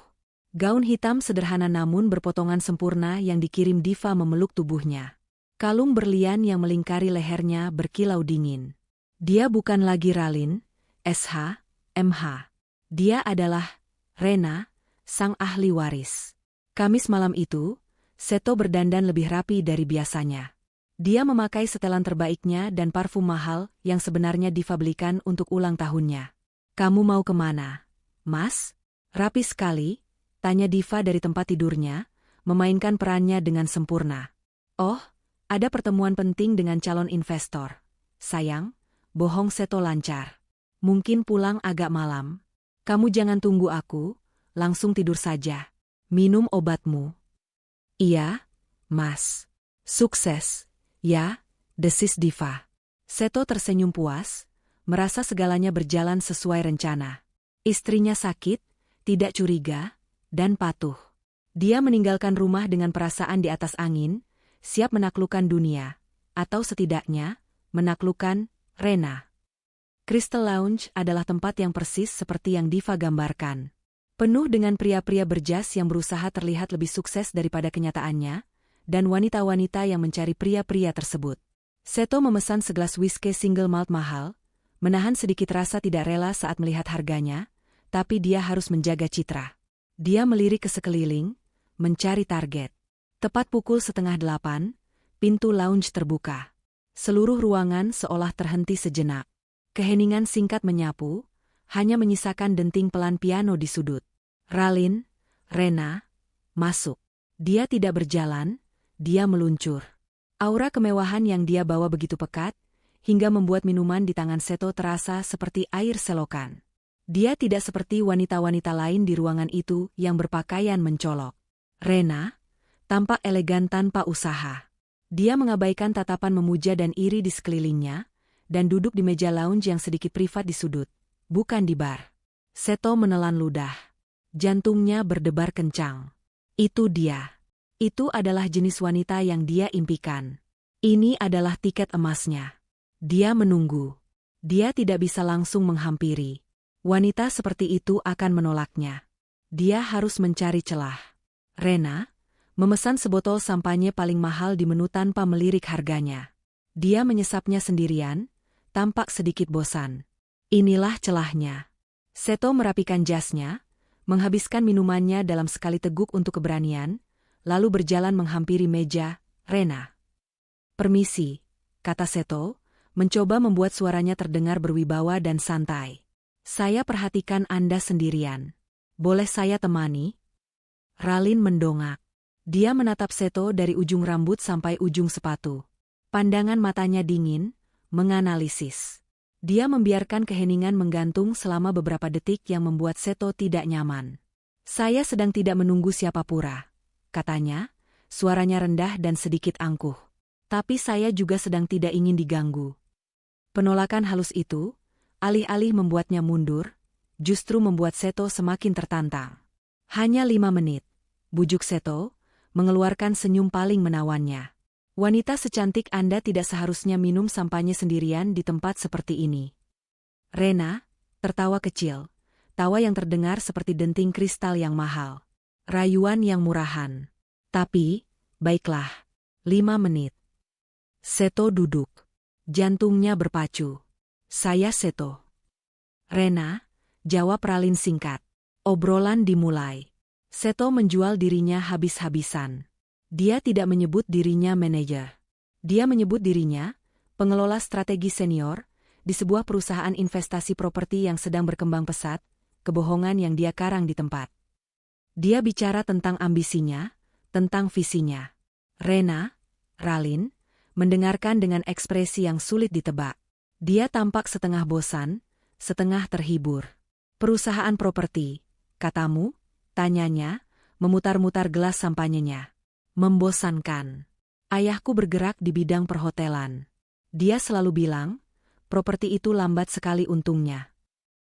Gaun hitam sederhana namun berpotongan sempurna yang dikirim Diva memeluk tubuhnya. Kalung berlian yang melingkari lehernya berkilau dingin. Dia bukan lagi Ralin, SH, MH. Dia adalah Rena, sang ahli waris. Kamis malam itu, Seto berdandan lebih rapi dari biasanya. Dia memakai setelan terbaiknya dan parfum mahal yang sebenarnya Diva belikan untuk ulang tahunnya. Kamu mau kemana? Mas? Rapi sekali, tanya Diva dari tempat tidurnya, memainkan perannya dengan sempurna. Oh, ada pertemuan penting dengan calon investor. Sayang, bohong Seto lancar. Mungkin pulang agak malam. Kamu jangan tunggu aku, langsung tidur saja. Minum obatmu. Iya, Mas. Sukses, ya, desis Diva. Seto tersenyum puas, merasa segalanya berjalan sesuai rencana. Istrinya sakit, tidak curiga, dan patuh. Dia meninggalkan rumah dengan perasaan di atas angin, siap menaklukkan dunia, atau setidaknya, menaklukkan Rena. Crystal Lounge adalah tempat yang persis seperti yang Diva gambarkan. Penuh dengan pria-pria berjas yang berusaha terlihat lebih sukses daripada kenyataannya, dan wanita-wanita yang mencari pria-pria tersebut. Seto memesan segelas whisky single malt mahal, menahan sedikit rasa tidak rela saat melihat harganya, tapi dia harus menjaga citra. Dia melirik ke sekeliling, mencari target. Tepat pukul 7:30, pintu lounge terbuka. Seluruh ruangan seolah terhenti sejenak. Keheningan singkat menyapu, hanya menyisakan denting pelan piano di sudut. Ralin, Rena, masuk. Dia tidak berjalan, dia meluncur. Aura kemewahan yang dia bawa begitu pekat, hingga membuat minuman di tangan Seto terasa seperti air selokan. Dia tidak seperti wanita-wanita lain di ruangan itu yang berpakaian mencolok. Rena tampak elegan tanpa usaha. Dia mengabaikan tatapan memuja dan iri di sekelilingnya, dan duduk di meja lounge yang sedikit privat di sudut, bukan di bar. Seto menelan ludah. Jantungnya berdebar kencang. Itu dia. Itu adalah jenis wanita yang dia impikan. Ini adalah tiket emasnya. Dia menunggu. Dia tidak bisa langsung menghampiri. Wanita seperti itu akan menolaknya. Dia harus mencari celah. Rena memesan sebotol sampanye paling mahal di menu tanpa melirik harganya. Dia menyesapnya sendirian, tampak sedikit bosan. Inilah celahnya. Seto merapikan jasnya, menghabiskan minumannya dalam sekali teguk untuk keberanian, lalu berjalan menghampiri meja Rena. "Permisi," kata Seto, mencoba membuat suaranya terdengar berwibawa dan santai. "Saya perhatikan Anda sendirian. Boleh saya temani?" Ralin mendongak. Dia menatap Seto dari ujung rambut sampai ujung sepatu. Pandangan matanya dingin, menganalisis. Dia membiarkan keheningan menggantung selama beberapa detik yang membuat Seto tidak nyaman. "Saya sedang tidak menunggu siapa pura," katanya, suaranya rendah dan sedikit angkuh. "Tapi saya juga sedang tidak ingin diganggu." Penolakan halus itu, alih-alih membuatnya mundur, justru membuat Seto semakin tertantang. "Hanya 5 menit, bujuk Seto, mengeluarkan senyum paling menawannya. "Wanita secantik Anda tidak seharusnya minum sampanye sendirian di tempat seperti ini." Rena tertawa kecil, tawa yang terdengar seperti denting kristal yang mahal. Rayuan yang murahan. "Tapi, baiklah, 5 menit. Seto duduk. Jantungnya berpacu. "Saya Seto." "Rena," jawab Ralin singkat. Obrolan dimulai. Seto menjual dirinya habis-habisan. Dia tidak menyebut dirinya manajer. Dia menyebut dirinya pengelola strategi senior di sebuah perusahaan investasi properti yang sedang berkembang pesat, kebohongan yang dia karang di tempat. Dia bicara tentang ambisinya, tentang visinya. Rena, Ralin, mendengarkan dengan ekspresi yang sulit ditebak. Dia tampak setengah bosan, setengah terhibur. "Perusahaan properti, katamu?" tanyanya, memutar-mutar gelas sampanyenya. "Membosankan. Ayahku bergerak di bidang perhotelan. Dia selalu bilang, properti itu lambat sekali untungnya."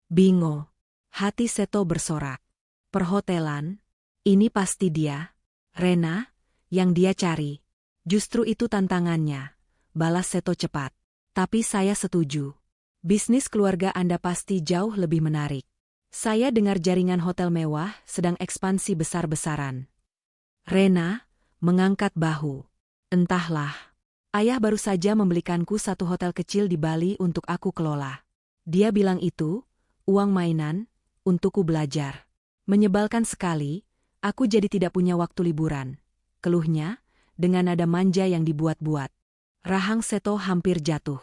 Bingo. Hati Seto bersorak. Perhotelan? Ini pasti dia, Rena, yang dia cari. "Justru itu tantangannya," balas Seto cepat. "Tapi saya setuju. Bisnis keluarga Anda pasti jauh lebih menarik. Saya dengar jaringan hotel mewah sedang ekspansi besar-besaran." Rena mengangkat bahu. "Entahlah. Ayah baru saja membelikanku satu hotel kecil di Bali untuk aku kelola. Dia bilang itu, uang mainan, untukku belajar. Menyebalkan sekali, aku jadi tidak punya waktu liburan," keluhnya, dengan nada manja yang dibuat-buat. Rahang Seto hampir jatuh.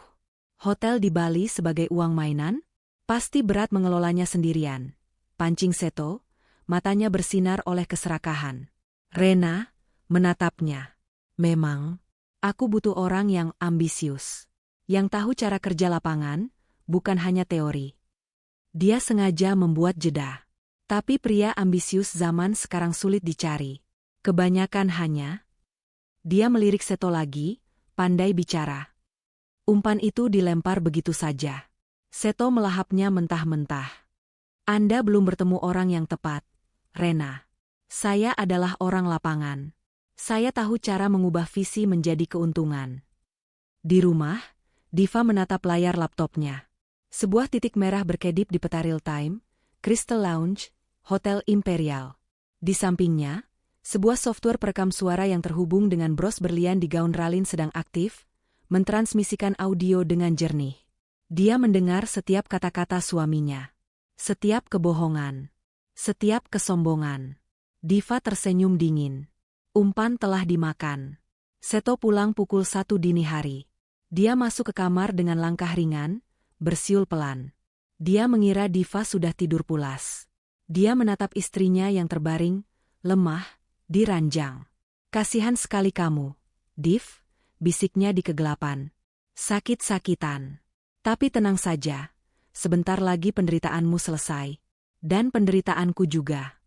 Hotel di Bali sebagai uang mainan? Pasti berat mengelolanya sendirian. Pancing Seto, matanya bersinar oleh keserakahan. Rena menatapnya. "Memang, aku butuh orang yang ambisius. Yang tahu cara kerja lapangan, bukan hanya teori." Dia sengaja membuat jeda. Tapi pria ambisius zaman sekarang sulit dicari. Kebanyakan hanya. Dia melirik Seto lagi, pandai bicara. Umpan itu dilempar begitu saja. Seto melahapnya mentah-mentah. "Anda belum bertemu orang yang tepat, Rena. Saya adalah orang lapangan. Saya tahu cara mengubah visi menjadi keuntungan. Di rumah, Diva menatap layar laptopnya. Sebuah titik merah berkedip di peta real-time, Crystal Lounge, Hotel Imperial. Di sampingnya, sebuah software perekam suara yang terhubung dengan bros berlian di gaun Ralin sedang aktif, mentransmisikan audio dengan jernih. Dia mendengar setiap kata-kata suaminya. Setiap kebohongan. Setiap kesombongan. Diva tersenyum dingin. Umpan telah dimakan. Seto pulang pukul 1 dini hari. Dia masuk ke kamar dengan langkah ringan, bersiul pelan. Dia mengira Diva sudah tidur pulas. Dia menatap istrinya yang terbaring, lemah, di ranjang. Kasihan sekali kamu, Div, bisiknya di kegelapan. Sakit-sakitan. Tapi tenang saja, sebentar lagi penderitaanmu selesai. Dan penderitaanku juga.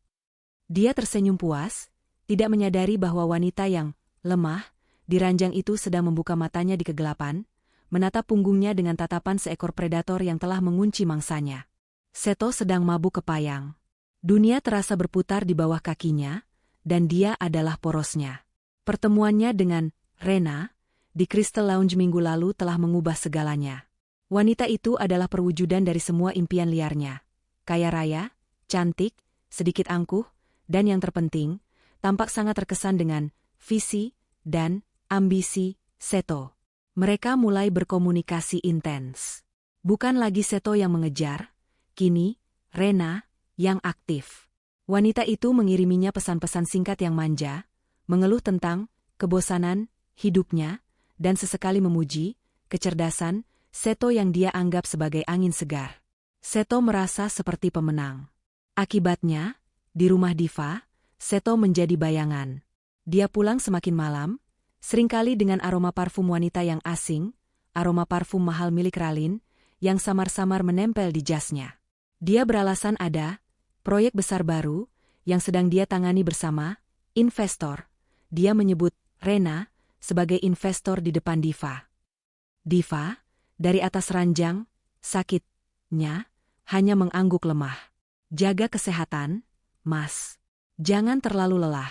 Dia tersenyum puas, tidak menyadari bahwa wanita yang lemah di ranjang itu sedang membuka matanya di kegelapan, menatap punggungnya dengan tatapan seekor predator yang telah mengunci mangsanya. Seto sedang mabuk kepayang. Dunia terasa berputar di bawah kakinya, dan dia adalah porosnya. Pertemuannya dengan Rena di Crystal Lounge minggu lalu telah mengubah segalanya. Wanita itu adalah perwujudan dari semua impian liarnya. Kaya raya, cantik, sedikit angkuh, dan yang terpenting, tampak sangat terkesan dengan visi dan ambisi Seto. Mereka mulai berkomunikasi intens. Bukan lagi Seto yang mengejar, kini Rena yang aktif. Wanita itu mengiriminya pesan-pesan singkat yang manja, mengeluh tentang kebosanan hidupnya, dan sesekali memuji kecerdasan Seto yang dia anggap sebagai angin segar. Seto merasa seperti pemenang. Akibatnya, di rumah Diva, Seto menjadi bayangan. Dia pulang semakin malam, seringkali dengan aroma parfum wanita yang asing, aroma parfum mahal milik Ralin, yang samar-samar menempel di jasnya. Dia beralasan ada proyek besar baru yang sedang dia tangani bersama investor. Dia menyebut Rena sebagai investor di depan Diva. Diva, dari atas ranjang, sakitnya, hanya mengangguk lemah. Jaga kesehatan, Mas. Jangan terlalu lelah.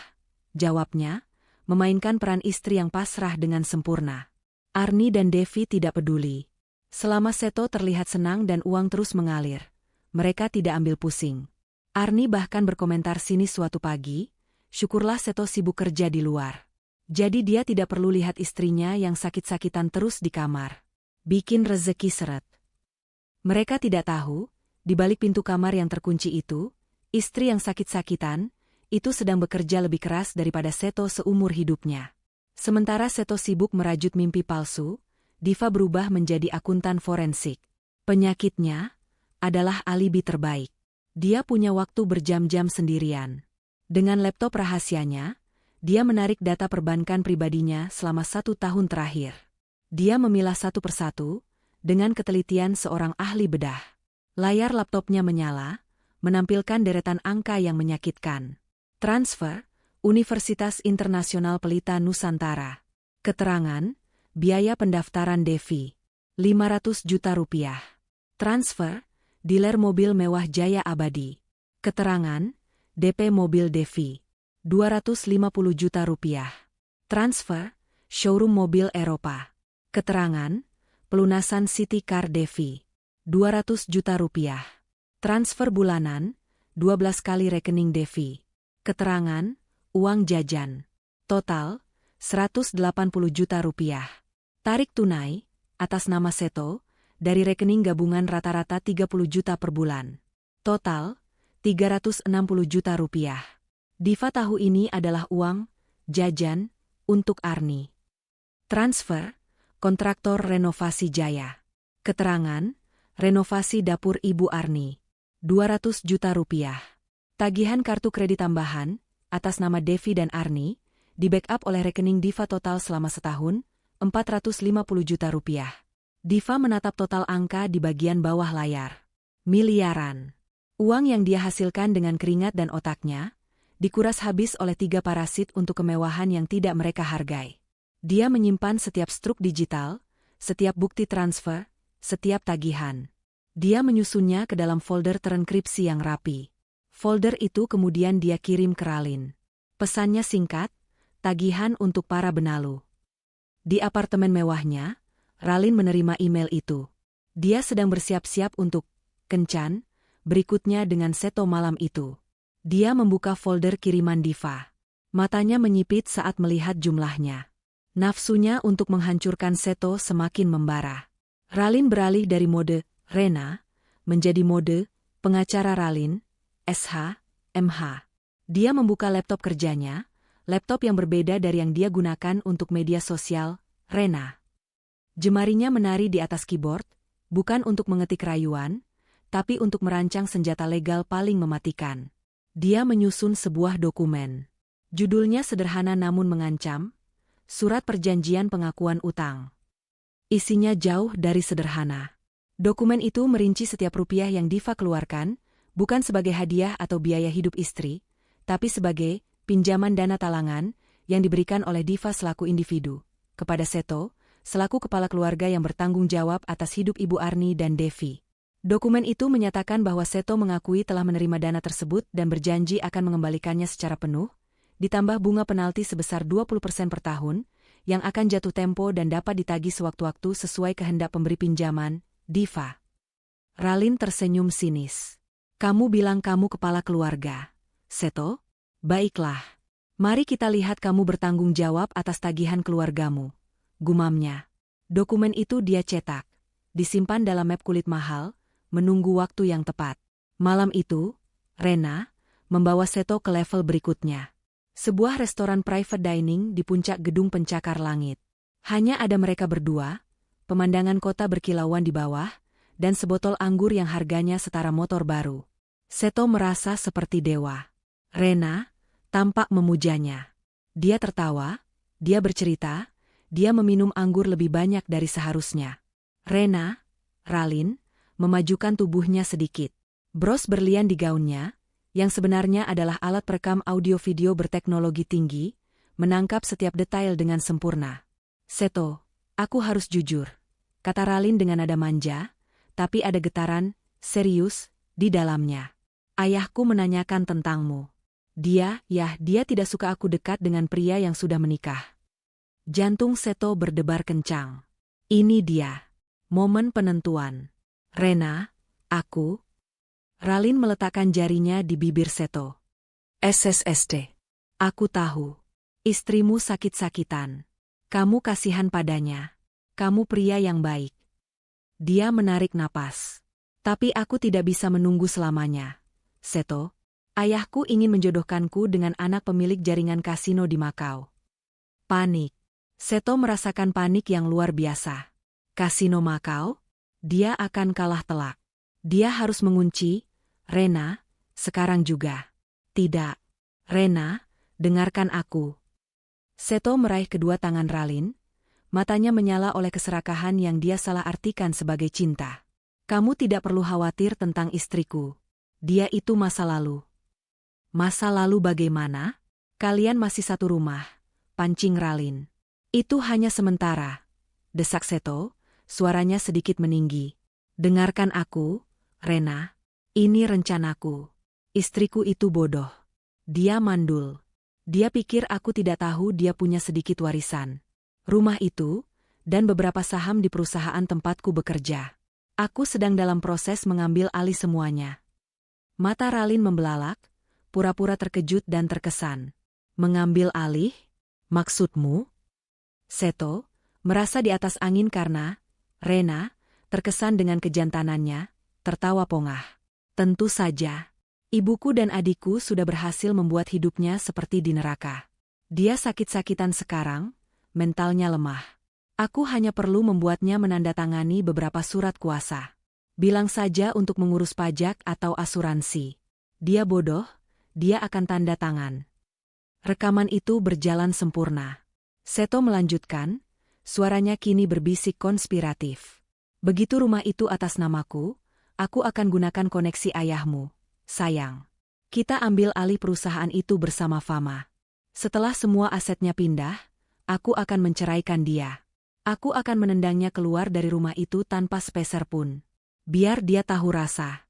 Jawabnya, memainkan peran istri yang pasrah dengan sempurna. Arni dan Devi tidak peduli. Selama Seto terlihat senang dan uang terus mengalir, mereka tidak ambil pusing. Arni bahkan berkomentar sinis suatu pagi, syukurlah Seto sibuk kerja di luar. Jadi dia tidak perlu lihat istrinya yang sakit-sakitan terus di kamar. Bikin rezeki seret. Mereka tidak tahu, di balik pintu kamar yang terkunci itu, istri yang sakit-sakitan, itu sedang bekerja lebih keras daripada Seto seumur hidupnya. Sementara Seto sibuk merajut mimpi palsu, Diva berubah menjadi akuntan forensik. Penyakitnya adalah alibi terbaik. Dia punya waktu berjam-jam sendirian. Dengan laptop rahasianya, dia menarik data perbankan pribadinya selama 1 tahun terakhir. Dia memilah satu persatu, dengan ketelitian seorang ahli bedah. Layar laptopnya menyala, menampilkan deretan angka yang menyakitkan. Transfer, Universitas Internasional Pelita Nusantara. Keterangan, biaya pendaftaran Devi, 500 juta rupiah. Transfer, dealer mobil mewah Jaya Abadi. Keterangan, DP mobil Devi, 250 juta rupiah. Transfer, showroom mobil Eropa. Keterangan, pelunasan City Car Devi, 200 juta rupiah. Transfer bulanan, 12 kali rekening Devi. Keterangan, uang jajan. Total, 180 juta rupiah. Tarik tunai, atas nama Seto, dari rekening gabungan rata-rata 30 juta per bulan. Total, 360 juta rupiah. Diva tahu ini adalah uang jajan untuk Arni. Transfer, kontraktor renovasi Jaya. Keterangan, renovasi dapur Ibu Arni, 200 juta rupiah. Tagihan kartu kredit tambahan, atas nama Devi dan Arni, di-backup oleh rekening Diva total selama setahun, 450 juta rupiah. Diva menatap total angka di bagian bawah layar. Miliaran. Uang yang dia hasilkan dengan keringat dan otaknya, dikuras habis oleh 3 parasit untuk kemewahan yang tidak mereka hargai. Dia menyimpan setiap struk digital, setiap bukti transfer, setiap tagihan. Dia menyusunnya ke dalam folder terenkripsi yang rapi. Folder itu kemudian dia kirim ke Ralin. Pesannya singkat, tagihan untuk para benalu. Di apartemen mewahnya, Ralin menerima email itu. Dia sedang bersiap-siap untuk kencan berikutnya dengan Seto malam itu. Dia membuka folder kiriman Diva. Matanya menyipit saat melihat jumlahnya. Nafsunya untuk menghancurkan Seto semakin membara. Ralin beralih dari mode Rena menjadi mode pengacara Ralin, SH, MH. Dia membuka laptop kerjanya, laptop yang berbeda dari yang dia gunakan untuk media sosial, Rena. Jemarinya menari di atas keyboard, bukan untuk mengetik rayuan, tapi untuk merancang senjata legal paling mematikan. Dia menyusun sebuah dokumen. Judulnya sederhana namun mengancam, Surat Perjanjian Pengakuan Utang. Isinya jauh dari sederhana. Dokumen itu merinci setiap rupiah yang Diva keluarkan, bukan sebagai hadiah atau biaya hidup istri, tapi sebagai pinjaman dana talangan yang diberikan oleh Diva selaku individu kepada Seto, selaku kepala keluarga yang bertanggung jawab atas hidup Ibu Arni dan Devi. Dokumen itu menyatakan bahwa Seto mengakui telah menerima dana tersebut dan berjanji akan mengembalikannya secara penuh, ditambah bunga penalti sebesar 20% per tahun, yang akan jatuh tempo dan dapat ditagih sewaktu-waktu sesuai kehendak pemberi pinjaman, Diva. Ralin tersenyum sinis. Kamu bilang kamu kepala keluarga, Seto? Baiklah. Mari kita lihat kamu bertanggung jawab atas tagihan keluargamu, gumamnya. Dokumen itu dia cetak, disimpan dalam map kulit mahal, menunggu waktu yang tepat. Malam itu, Rena membawa Seto ke level berikutnya. Sebuah restoran private dining di puncak gedung pencakar langit. Hanya ada mereka berdua, pemandangan kota berkilauan di bawah, dan sebotol anggur yang harganya setara motor baru. Seto merasa seperti dewa. Rena tampak memujanya. Dia tertawa, dia bercerita, dia meminum anggur lebih banyak dari seharusnya. Ralin, memajukan tubuhnya sedikit. Bros berlian di gaunnya, yang sebenarnya adalah alat perekam audio-video berteknologi tinggi, menangkap setiap detail dengan sempurna. Seto, aku harus jujur, kata Ralin dengan nada manja, tapi ada getaran, serius, di dalamnya. Ayahku menanyakan tentangmu. Dia tidak suka aku dekat dengan pria yang sudah menikah. Jantung Seto berdebar kencang. Ini dia, momen penentuan. Rena, aku. Ralin meletakkan jarinya di bibir Seto. SSSD. Aku tahu. Istrimu sakit-sakitan. Kamu kasihan padanya. Kamu pria yang baik. Dia menarik napas. Tapi aku tidak bisa menunggu selamanya. Seto, ayahku ingin menjodohkanku dengan anak pemilik jaringan kasino di Makau. Panik. Seto merasakan panik yang luar biasa. Kasino Makau? Dia akan kalah telak. Dia harus mengunci Rena sekarang juga. Tidak. Rena, dengarkan aku. Seto meraih kedua tangan Ralin, matanya menyala oleh keserakahan yang dia salah artikan sebagai cinta. Kamu tidak perlu khawatir tentang istriku. Dia itu masa lalu. Masa lalu bagaimana? Kalian masih satu rumah, pancing Ralin. Itu hanya sementara. Desak Seto, suaranya sedikit meninggi. Dengarkan aku, Rena. Ini rencanaku. Istriku itu bodoh. Dia mandul. Dia pikir aku tidak tahu dia punya sedikit warisan. Rumah itu, dan beberapa saham di perusahaan tempatku bekerja. Aku sedang dalam proses mengambil alih semuanya. Mata Ralin membelalak, pura-pura terkejut dan terkesan. Mengambil alih? Maksudmu? Seto merasa di atas angin karena Rena terkesan dengan kejantanannya, tertawa pongah. Tentu saja. Ibuku dan adikku sudah berhasil membuat hidupnya seperti di neraka. Dia sakit-sakitan sekarang, mentalnya lemah. Aku hanya perlu membuatnya menandatangani beberapa surat kuasa. Bilang saja untuk mengurus pajak atau asuransi. Dia bodoh, dia akan tanda tangan. Rekaman itu berjalan sempurna. Seto melanjutkan, suaranya kini berbisik konspiratif. Begitu rumah itu atas namaku, aku akan gunakan koneksi ayahmu, sayang. Kita ambil alih perusahaan itu bersama Fama. Setelah semua asetnya pindah, aku akan menceraikan dia. Aku akan menendangnya keluar dari rumah itu tanpa sepeser pun. Biar dia tahu rasa.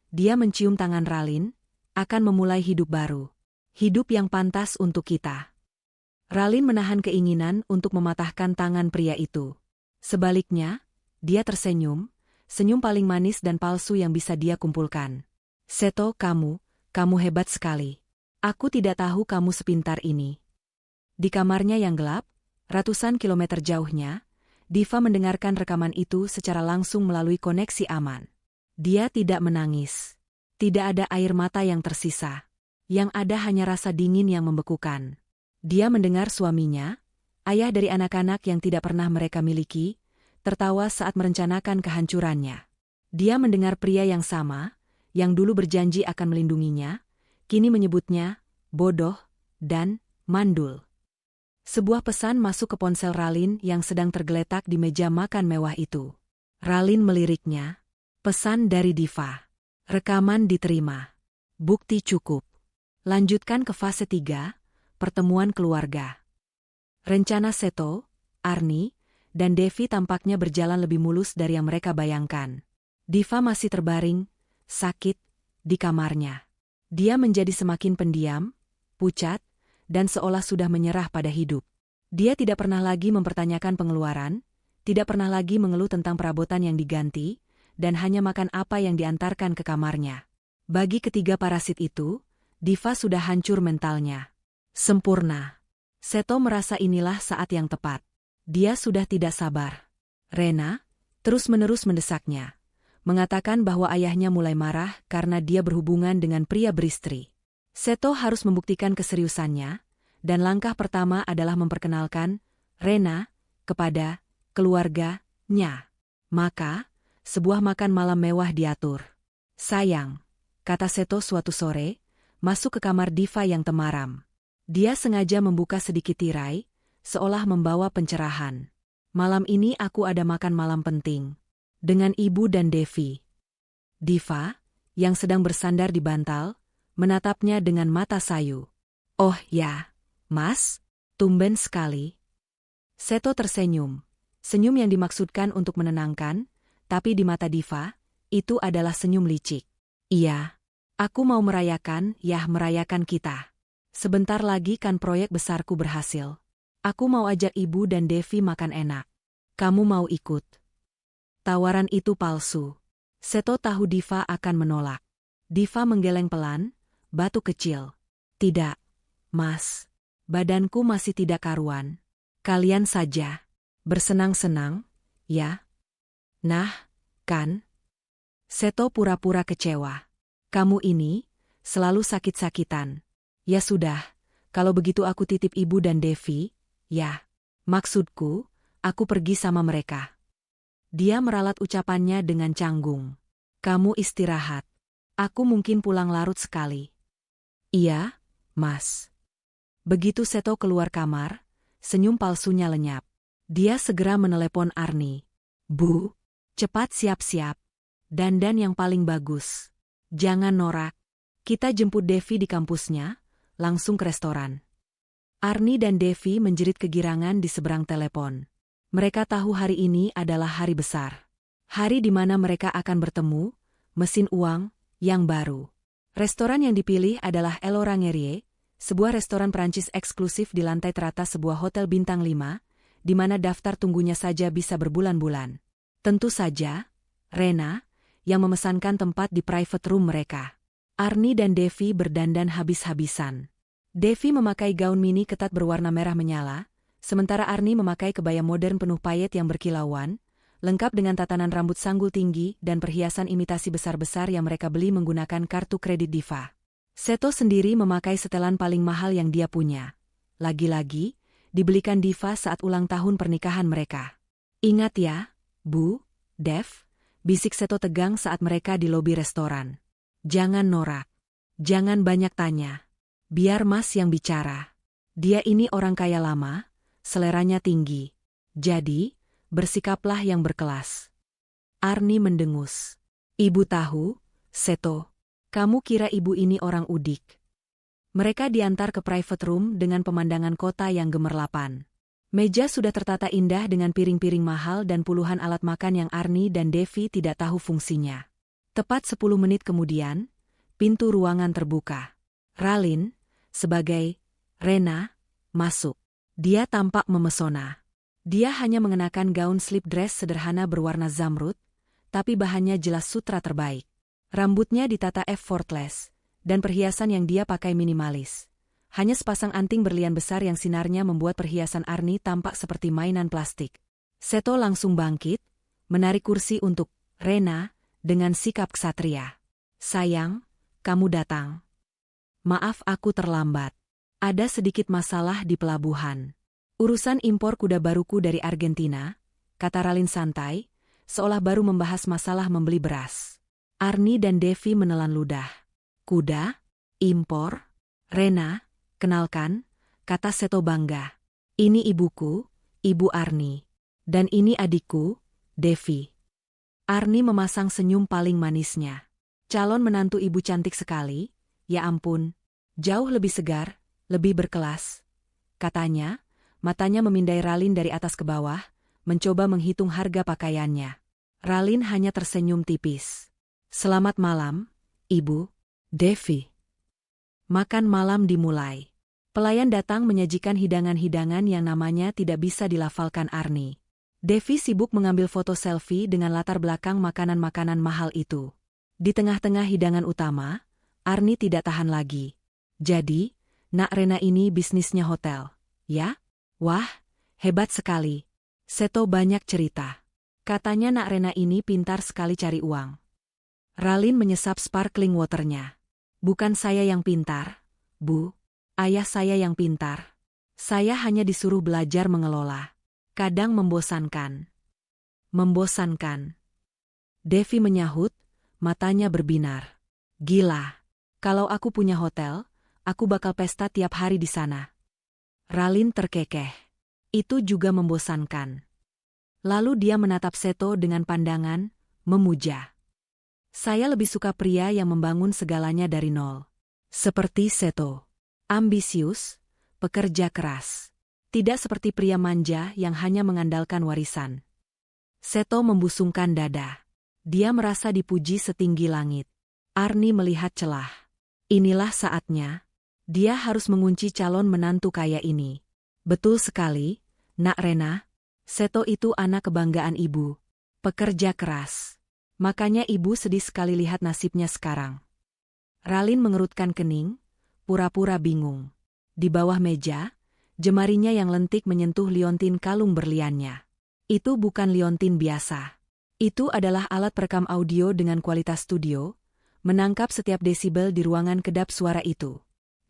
Dia mencium tangan Ralin, akan memulai hidup baru. Hidup yang pantas untuk kita. Ralin menahan keinginan untuk mematahkan tangan pria itu. Sebaliknya, dia tersenyum, senyum paling manis dan palsu yang bisa dia kumpulkan. Seto, kamu hebat sekali. Aku tidak tahu kamu sepintar ini. Di kamarnya yang gelap, ratusan kilometer jauhnya, Diva mendengarkan rekaman itu secara langsung melalui koneksi aman. Dia tidak menangis. Tidak ada air mata yang tersisa. Yang ada hanya rasa dingin yang membekukan. Dia mendengar suaminya, ayah dari anak-anak yang tidak pernah mereka miliki, tertawa saat merencanakan kehancurannya. Dia mendengar pria yang sama, yang dulu berjanji akan melindunginya, kini menyebutnya bodoh dan mandul. Sebuah pesan masuk ke ponsel Ralin yang sedang tergeletak di meja makan mewah itu. Ralin meliriknya. Pesan dari Diva. Rekaman diterima. Bukti cukup. Lanjutkan ke fase 3, pertemuan keluarga. Rencana Seto, Arni, dan Devi tampaknya berjalan lebih mulus dari yang mereka bayangkan. Diva masih terbaring, sakit, di kamarnya. Dia menjadi semakin pendiam, pucat, dan seolah sudah menyerah pada hidup. Dia tidak pernah lagi mempertanyakan pengeluaran, tidak pernah lagi mengeluh tentang perabotan yang diganti, dan hanya makan apa yang diantarkan ke kamarnya. Bagi ketiga parasit itu, Diva sudah hancur mentalnya. Sempurna. Seto merasa inilah saat yang tepat. Dia sudah tidak sabar. Rena terus-menerus mendesaknya, mengatakan bahwa ayahnya mulai marah karena dia berhubungan dengan pria beristri. Seto harus membuktikan keseriusannya, dan langkah pertama adalah memperkenalkan Rena kepada keluarganya. Maka, sebuah makan malam mewah diatur. Sayang, kata Seto suatu sore, masuk ke kamar Diva yang temaram. Dia sengaja membuka sedikit tirai, seolah membawa pencerahan. Malam ini aku ada makan malam penting. Dengan ibu dan Devi. Diva, yang sedang bersandar di bantal, menatapnya dengan mata sayu. Oh ya, Mas, tumben sekali. Seto tersenyum. Senyum yang dimaksudkan untuk menenangkan, tapi di mata Diva, itu adalah senyum licik. Iya, aku mau merayakan kita. Sebentar lagi kan proyek besarku berhasil. Aku mau ajak ibu dan Devi makan enak. Kamu mau ikut? Tawaran itu palsu. Seto tahu Diva akan menolak. Diva menggeleng pelan, batu kecil. Tidak, Mas. Badanku masih tidak karuan. Kalian saja. Bersenang-senang, ya? Nah, kan? Seto pura-pura kecewa. Kamu ini, selalu sakit-sakitan. Ya sudah, kalau begitu aku titip ibu dan Devi, ya. Maksudku, aku pergi sama mereka. Dia meralat ucapannya dengan canggung. Kamu istirahat. Aku mungkin pulang larut sekali. Iya, Mas. Begitu Seto keluar kamar, senyum palsunya lenyap. Dia segera menelepon Arni. Bu, cepat siap-siap. Dandan yang paling bagus. Jangan norak. Kita jemput Devi di kampusnya, langsung ke restoran. Arni dan Devi menjerit kegirangan di seberang telepon. Mereka tahu hari ini adalah hari besar. Hari di mana mereka akan bertemu, mesin uang, yang baru. Restoran yang dipilih adalah El Orangerie, sebuah restoran Prancis eksklusif di lantai teratas sebuah hotel bintang 5, di mana daftar tunggunya saja bisa berbulan-bulan. Tentu saja, Rena, yang memesankan tempat di private room mereka. Arni dan Devi berdandan habis-habisan. Devi memakai gaun mini ketat berwarna merah menyala, sementara Arni memakai kebaya modern penuh payet yang berkilauan, lengkap dengan tatanan rambut sanggul tinggi dan perhiasan imitasi besar-besar yang mereka beli menggunakan kartu kredit Diva. Seto sendiri memakai setelan paling mahal yang dia punya. Lagi-lagi, dibelikan Diva saat ulang tahun pernikahan mereka. Ingat ya, Bu, Dev, bisik Seto tegang saat mereka di lobi restoran. Jangan norak. Jangan banyak tanya. Biar Mas yang bicara. Dia ini orang kaya lama, seleranya tinggi. Jadi, bersikaplah yang berkelas. Arni mendengus. Ibu tahu, Seto. Kamu kira ibu ini orang udik. Mereka diantar ke private room dengan pemandangan kota yang gemerlapan. Meja sudah tertata indah dengan piring-piring mahal dan puluhan alat makan yang Arni dan Devi tidak tahu fungsinya. Tepat 10 menit kemudian, pintu ruangan terbuka. Ralin, sebagai Rena, masuk. Dia tampak memesona. Dia hanya mengenakan gaun slip dress sederhana berwarna zamrud, tapi bahannya jelas sutra terbaik. Rambutnya ditata effortless, dan perhiasan yang dia pakai minimalis. Hanya sepasang anting berlian besar yang sinarnya membuat perhiasan Arni tampak seperti mainan plastik. Seto langsung bangkit, menarik kursi untuk Rena dengan sikap ksatria. Sayang, kamu datang. Maaf aku terlambat. Ada sedikit masalah di pelabuhan. Urusan impor kuda baruku dari Argentina, kata Ralin santai, seolah baru membahas masalah membeli beras. Arni dan Devi menelan ludah. Kuda? Impor? Rena, kenalkan, kata Seto bangga. Ini ibuku, Ibu Arni. Dan ini adikku, Devi. Arni memasang senyum paling manisnya. Calon menantu ibu cantik sekali, ya ampun, jauh lebih segar, lebih berkelas. Katanya, matanya memindai Ralin dari atas ke bawah, mencoba menghitung harga pakaiannya. Ralin hanya tersenyum tipis. Selamat malam, Ibu, Devi. Makan malam dimulai. Pelayan datang menyajikan hidangan-hidangan yang namanya tidak bisa dilafalkan Arni. Devi sibuk mengambil foto selfie dengan latar belakang makanan-makanan mahal itu. Di tengah-tengah hidangan utama, Arni tidak tahan lagi. Jadi, Nak Rena ini bisnisnya hotel, ya? Wah, hebat sekali. Seto banyak cerita. Katanya Nak Rena ini pintar sekali cari uang. Ralin menyesap sparkling waternya. Bukan saya yang pintar, Bu. Ayah saya yang pintar. Saya hanya disuruh belajar mengelola. Kadang membosankan. Membosankan. Devi menyahut, matanya berbinar. Gila. Kalau aku punya hotel, aku bakal pesta tiap hari di sana. Ralin terkekeh. Itu juga membosankan. Lalu dia menatap Seto dengan pandangan, memuja. Saya lebih suka pria yang membangun segalanya dari nol. Seperti Seto. Ambisius, pekerja keras. Tidak seperti pria manja yang hanya mengandalkan warisan. Seto membusungkan dada. Dia merasa dipuji setinggi langit. Arni melihat celah. Inilah saatnya. Dia harus mengunci calon menantu kaya ini. Betul sekali, Nak Rena. Seto itu anak kebanggaan ibu. Pekerja keras. Makanya ibu sedih sekali lihat nasibnya sekarang. Ralin mengerutkan kening, pura-pura bingung. Di bawah meja, jemarinya yang lentik menyentuh liontin kalung berliannya. Itu bukan liontin biasa. Itu adalah alat perekam audio dengan kualitas studio, menangkap setiap desibel di ruangan kedap suara itu.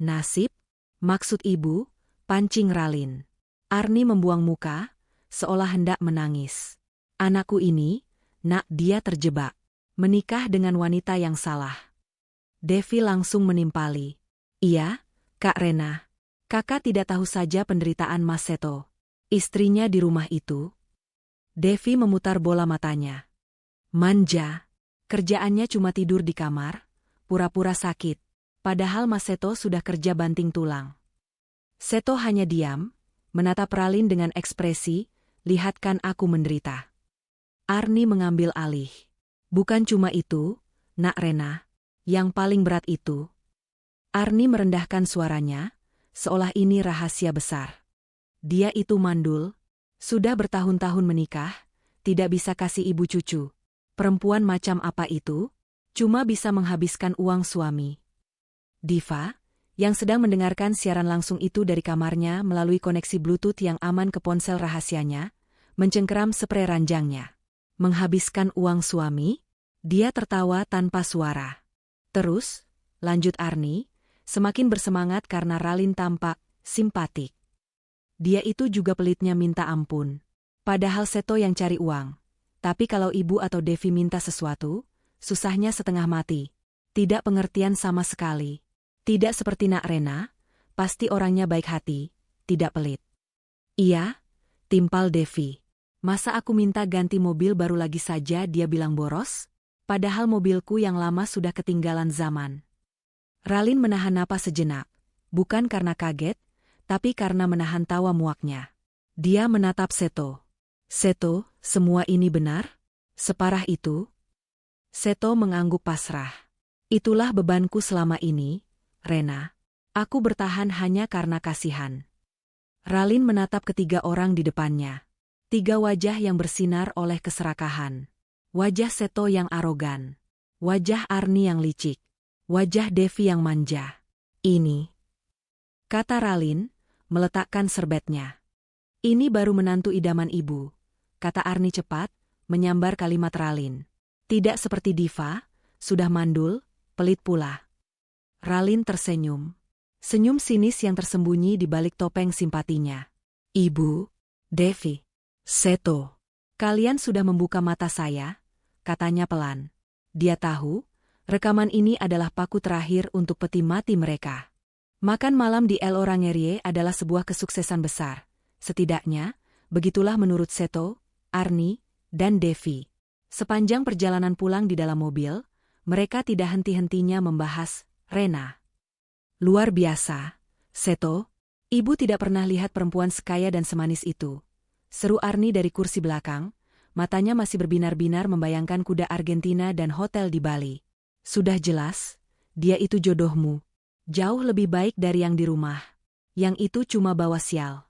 Nasib? Maksud ibu? Pancing Ralin. Arni membuang muka, seolah hendak menangis. Anakku ini, Nak, dia terjebak. Menikah dengan wanita yang salah. Devi langsung menimpali. Iya, Kak Rena. Kakak tidak tahu saja penderitaan Mas Seto. Istrinya di rumah itu. Devi memutar bola matanya. Manja. Kerjaannya cuma tidur di kamar, pura-pura sakit. Padahal Mas Seto sudah kerja banting tulang. Seto hanya diam, menatap Ralin dengan ekspresi, lihatkan aku menderita. Arni mengambil alih. Bukan cuma itu, Nak Rena. Yang paling berat itu. Arni merendahkan suaranya, seolah ini rahasia besar. Dia itu mandul, sudah bertahun-tahun menikah, tidak bisa kasih ibu cucu. Perempuan macam apa itu? Cuma bisa menghabiskan uang suami. Diva, yang sedang mendengarkan siaran langsung itu dari kamarnya melalui koneksi Bluetooth yang aman ke ponsel rahasianya, mencengkeram sprei ranjangnya. Menghabiskan uang suami? Dia tertawa tanpa suara. Terus, lanjut Arni, semakin bersemangat karena Ralin tampak simpatik. Dia itu juga pelitnya minta ampun. Padahal Seto yang cari uang. Tapi kalau ibu atau Devi minta sesuatu, susahnya setengah mati. Tidak pengertian sama sekali. Tidak seperti Nak Rena, pasti orangnya baik hati, tidak pelit. Iya, timpal Devi. Masa aku minta ganti mobil baru lagi saja dia bilang boros? Padahal mobilku yang lama sudah ketinggalan zaman. Ralin menahan napas sejenak, bukan karena kaget, tapi karena menahan tawa muaknya. Dia menatap Seto. Seto, semua ini benar? Separah itu? Seto mengangguk pasrah. Itulah bebanku selama ini, Rena. Aku bertahan hanya karena kasihan. Ralin menatap ketiga orang di depannya. 3 wajah yang bersinar oleh keserakahan. Wajah Seto yang arogan. Wajah Arni yang licik. Wajah Devi yang manja. Ini, kata Ralin, meletakkan serbetnya. Ini baru menantu idaman ibu, kata Arni cepat, menyambar kalimat Ralin. Tidak seperti Diva, sudah mandul, pelit pula. Ralin tersenyum. Senyum sinis yang tersembunyi di balik topeng simpatinya. Ibu, Devi, Seto, kalian sudah membuka mata saya, katanya pelan. Dia tahu, rekaman ini adalah paku terakhir untuk peti mati mereka. Makan malam di El Orangerie adalah sebuah kesuksesan besar. Setidaknya, begitulah menurut Seto, Arni, dan Devi. Sepanjang perjalanan pulang di dalam mobil, mereka tidak henti-hentinya membahas Rena. Luar biasa, Seto. Ibu tidak pernah lihat perempuan sekaya dan semanis itu. Seru Arni dari kursi belakang, matanya masih berbinar-binar membayangkan kuda Argentina dan hotel di Bali. Sudah jelas, dia itu jodohmu. Jauh lebih baik dari yang di rumah. Yang itu cuma bawa sial.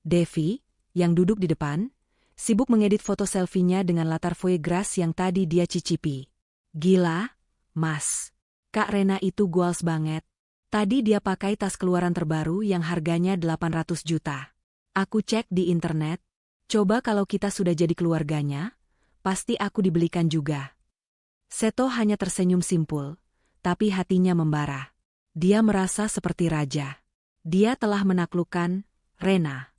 Devi, yang duduk di depan, sibuk mengedit foto selfie-nya dengan latar foie gras yang tadi dia cicipi. Gila, Mas. Kak Rena itu goals banget. Tadi dia pakai tas keluaran terbaru yang harganya 800 juta. Aku cek di internet. Coba kalau kita sudah jadi keluarganya, pasti aku dibelikan juga. Seto hanya tersenyum simpul, tapi hatinya membara. Dia merasa seperti raja. Dia telah menaklukkan Rena.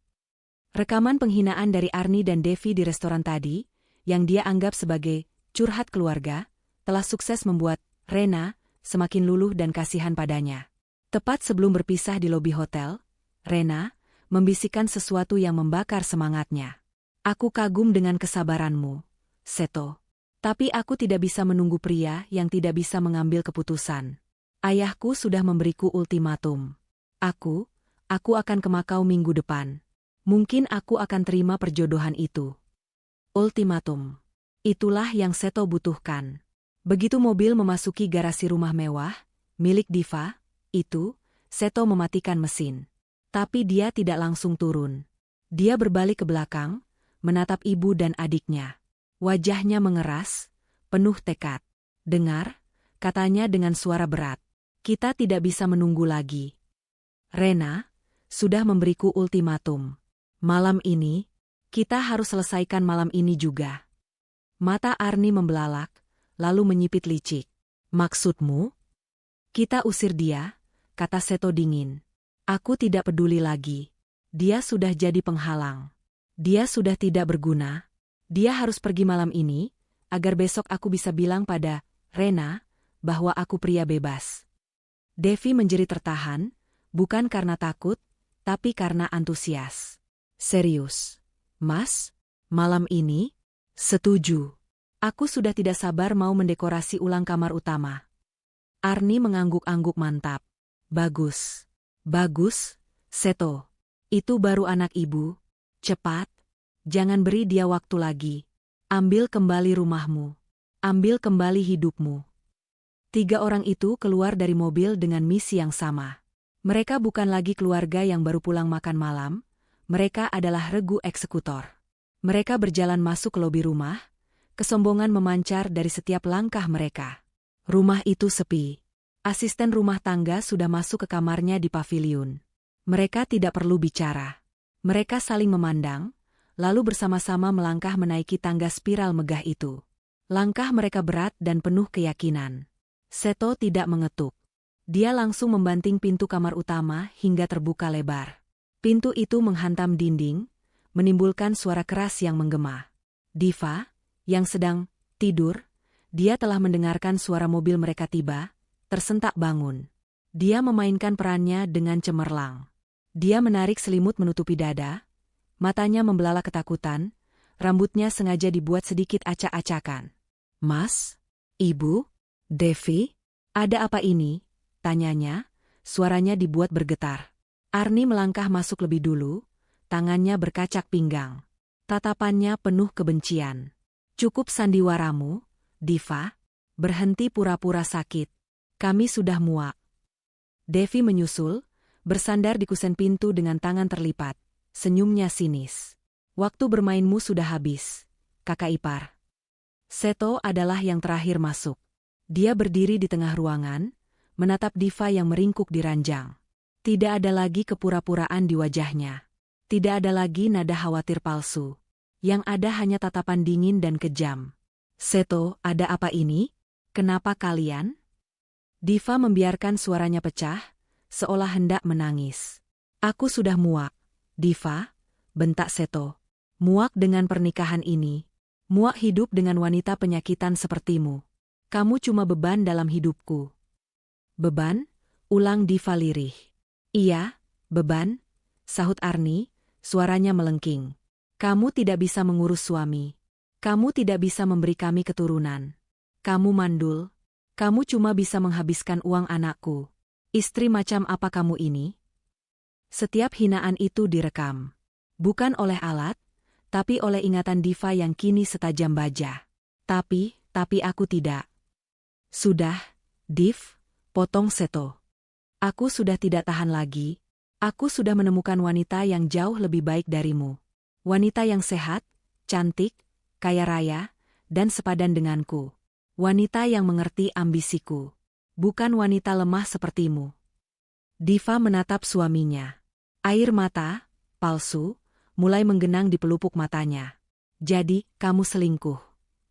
Rekaman penghinaan dari Arni dan Devi di restoran tadi, yang dia anggap sebagai curhat keluarga, telah sukses membuat Rena semakin luluh dan kasihan padanya. Tepat sebelum berpisah di lobi hotel, Rena membisikkan sesuatu yang membakar semangatnya. Aku kagum dengan kesabaranmu, Seto. Tapi aku tidak bisa menunggu pria yang tidak bisa mengambil keputusan. Ayahku sudah memberiku ultimatum. Aku akan ke Makau minggu depan. Mungkin aku akan terima perjodohan itu. Ultimatum. Itulah yang Seto butuhkan. Begitu mobil memasuki garasi rumah mewah, milik Diva, Seto mematikan mesin. Tapi dia tidak langsung turun. Dia berbalik ke belakang, menatap ibu dan adiknya. Wajahnya mengeras, penuh tekad. Dengar, katanya dengan suara berat. Kita tidak bisa menunggu lagi. Rena sudah memberiku ultimatum. Malam ini, kita harus selesaikan malam ini juga. Mata Arni membelalak, lalu menyipit licik. Maksudmu? Kita usir dia, kata Seto dingin. Aku tidak peduli lagi. Dia sudah jadi penghalang. Dia sudah tidak berguna. Dia harus pergi malam ini, agar besok aku bisa bilang pada Rena bahwa aku pria bebas. Devi menjerit tertahan, bukan karena takut, tapi karena antusias. Serius, Mas? Malam ini? Setuju. Aku sudah tidak sabar mau mendekorasi ulang kamar utama. Arni mengangguk-angguk mantap. Bagus. Bagus, Seto. Itu baru anak ibu. Cepat. Jangan beri dia waktu lagi. Ambil kembali rumahmu. Ambil kembali hidupmu. 3 orang itu keluar dari mobil dengan misi yang sama. Mereka bukan lagi keluarga yang baru pulang makan malam, mereka adalah regu eksekutor. Mereka berjalan masuk ke lobi rumah, kesombongan memancar dari setiap langkah mereka. Rumah itu sepi. Asisten rumah tangga sudah masuk ke kamarnya di paviliun. Mereka tidak perlu bicara. Mereka saling memandang, lalu bersama-sama melangkah menaiki tangga spiral megah itu. Langkah mereka berat dan penuh keyakinan. Seto tidak mengetuk. Dia langsung membanting pintu kamar utama hingga terbuka lebar. Pintu itu menghantam dinding, menimbulkan suara keras yang menggema. Diva, yang sedang tidur, dia telah mendengarkan suara mobil mereka tiba, tersentak bangun. Dia memainkan perannya dengan cemerlang. Dia menarik selimut menutupi dada, matanya membelalak ketakutan, rambutnya sengaja dibuat sedikit acak-acakan. Mas? Ibu? Devi? Ada apa ini? Tanyanya, suaranya dibuat bergetar. Arni melangkah masuk lebih dulu, tangannya berkacak pinggang. Tatapannya penuh kebencian. Cukup sandiwaramu, Diva. Berhenti pura-pura sakit. Kami sudah muak. Devi menyusul, bersandar di kusen pintu dengan tangan terlipat. Senyumnya sinis. Waktu bermainmu sudah habis, kakak ipar. Seto adalah yang terakhir masuk. Dia berdiri di tengah ruangan, menatap Diva yang meringkuk di ranjang. Tidak ada lagi kepura-puraan di wajahnya. Tidak ada lagi nada khawatir palsu. Yang ada hanya tatapan dingin dan kejam. Seto, ada apa ini? Kenapa kalian? Diva membiarkan suaranya pecah, seolah hendak menangis. Aku sudah muak. Diva, bentak Seto. Muak dengan pernikahan ini. Muak hidup dengan wanita penyakitan sepertimu. Kamu cuma beban dalam hidupku. Beban? Ulang Diva lirih. Iya, beban, sahut Arni, suaranya melengking. Kamu tidak bisa mengurus suami. Kamu tidak bisa memberi kami keturunan. Kamu mandul. Kamu cuma bisa menghabiskan uang anakku. Istri macam apa kamu ini? Setiap hinaan itu direkam. Bukan oleh alat, tapi oleh ingatan Diva yang kini setajam baja. Tapi aku tidak. Sudah, Div, potong Seto. Aku sudah tidak tahan lagi. Aku sudah menemukan wanita yang jauh lebih baik darimu. Wanita yang sehat, cantik, kaya raya, dan sepadan denganku. Wanita yang mengerti ambisiku. Bukan wanita lemah sepertimu. Diva menatap suaminya. Air mata, palsu, mulai menggenang di pelupuk matanya. Jadi, kamu selingkuh.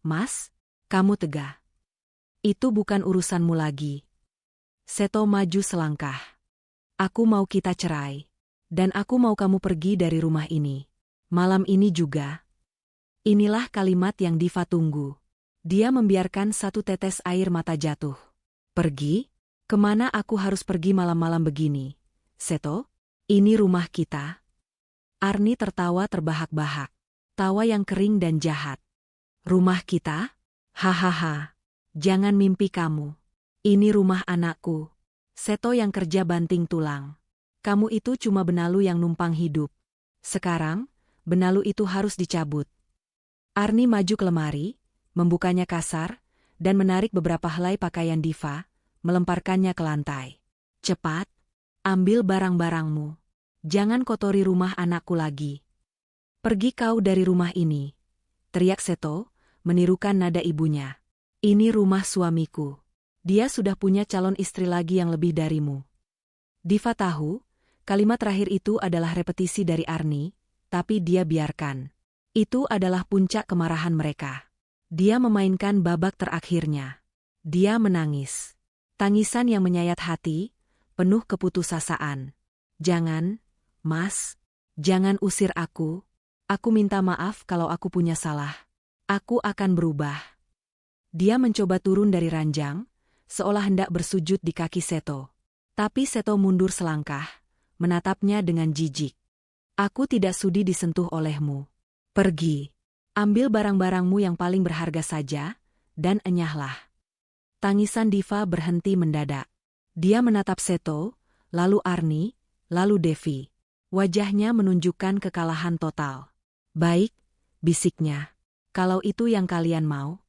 Mas, kamu tegah. Itu bukan urusanmu lagi. Seto maju selangkah. Aku mau kita cerai. Dan aku mau kamu pergi dari rumah ini. Malam ini juga. Inilah kalimat yang Diva tunggu. Dia membiarkan satu tetes air mata jatuh. Pergi? Kemana aku harus pergi malam-malam begini? Seto? Ini rumah kita. Arni tertawa terbahak-bahak. Tawa yang kering dan jahat. Rumah kita? Hahaha. Jangan mimpi kamu. Ini rumah anakku. Seto yang kerja banting tulang. Kamu itu cuma benalu yang numpang hidup. Sekarang, benalu itu harus dicabut. Arni maju ke lemari, membukanya kasar, dan menarik beberapa helai pakaian Diva, melemparkannya ke lantai. Cepat, ambil barang-barangmu. Jangan kotori rumah anakku lagi. Pergi kau dari rumah ini, teriak Seto, menirukan nada ibunya. Ini rumah suamiku. Dia sudah punya calon istri lagi yang lebih darimu. Diva tahu, kalimat terakhir itu adalah repetisi dari Arni, tapi dia biarkan. Itu adalah puncak kemarahan mereka. Dia memainkan babak terakhirnya. Dia menangis. Tangisan yang menyayat hati, penuh keputusasaan. Jangan, Mas, jangan usir aku. Aku minta maaf kalau aku punya salah. Aku akan berubah. Dia mencoba turun dari ranjang, seolah hendak bersujud di kaki Seto. Tapi Seto mundur selangkah, menatapnya dengan jijik. Aku tidak sudi disentuh olehmu. Pergi. Ambil barang-barangmu yang paling berharga saja, dan enyahlah. Tangisan Diva berhenti mendadak. Dia menatap Seto, lalu Arni, lalu Devi. Wajahnya menunjukkan kekalahan total. Baik, bisiknya. Kalau itu yang kalian mau.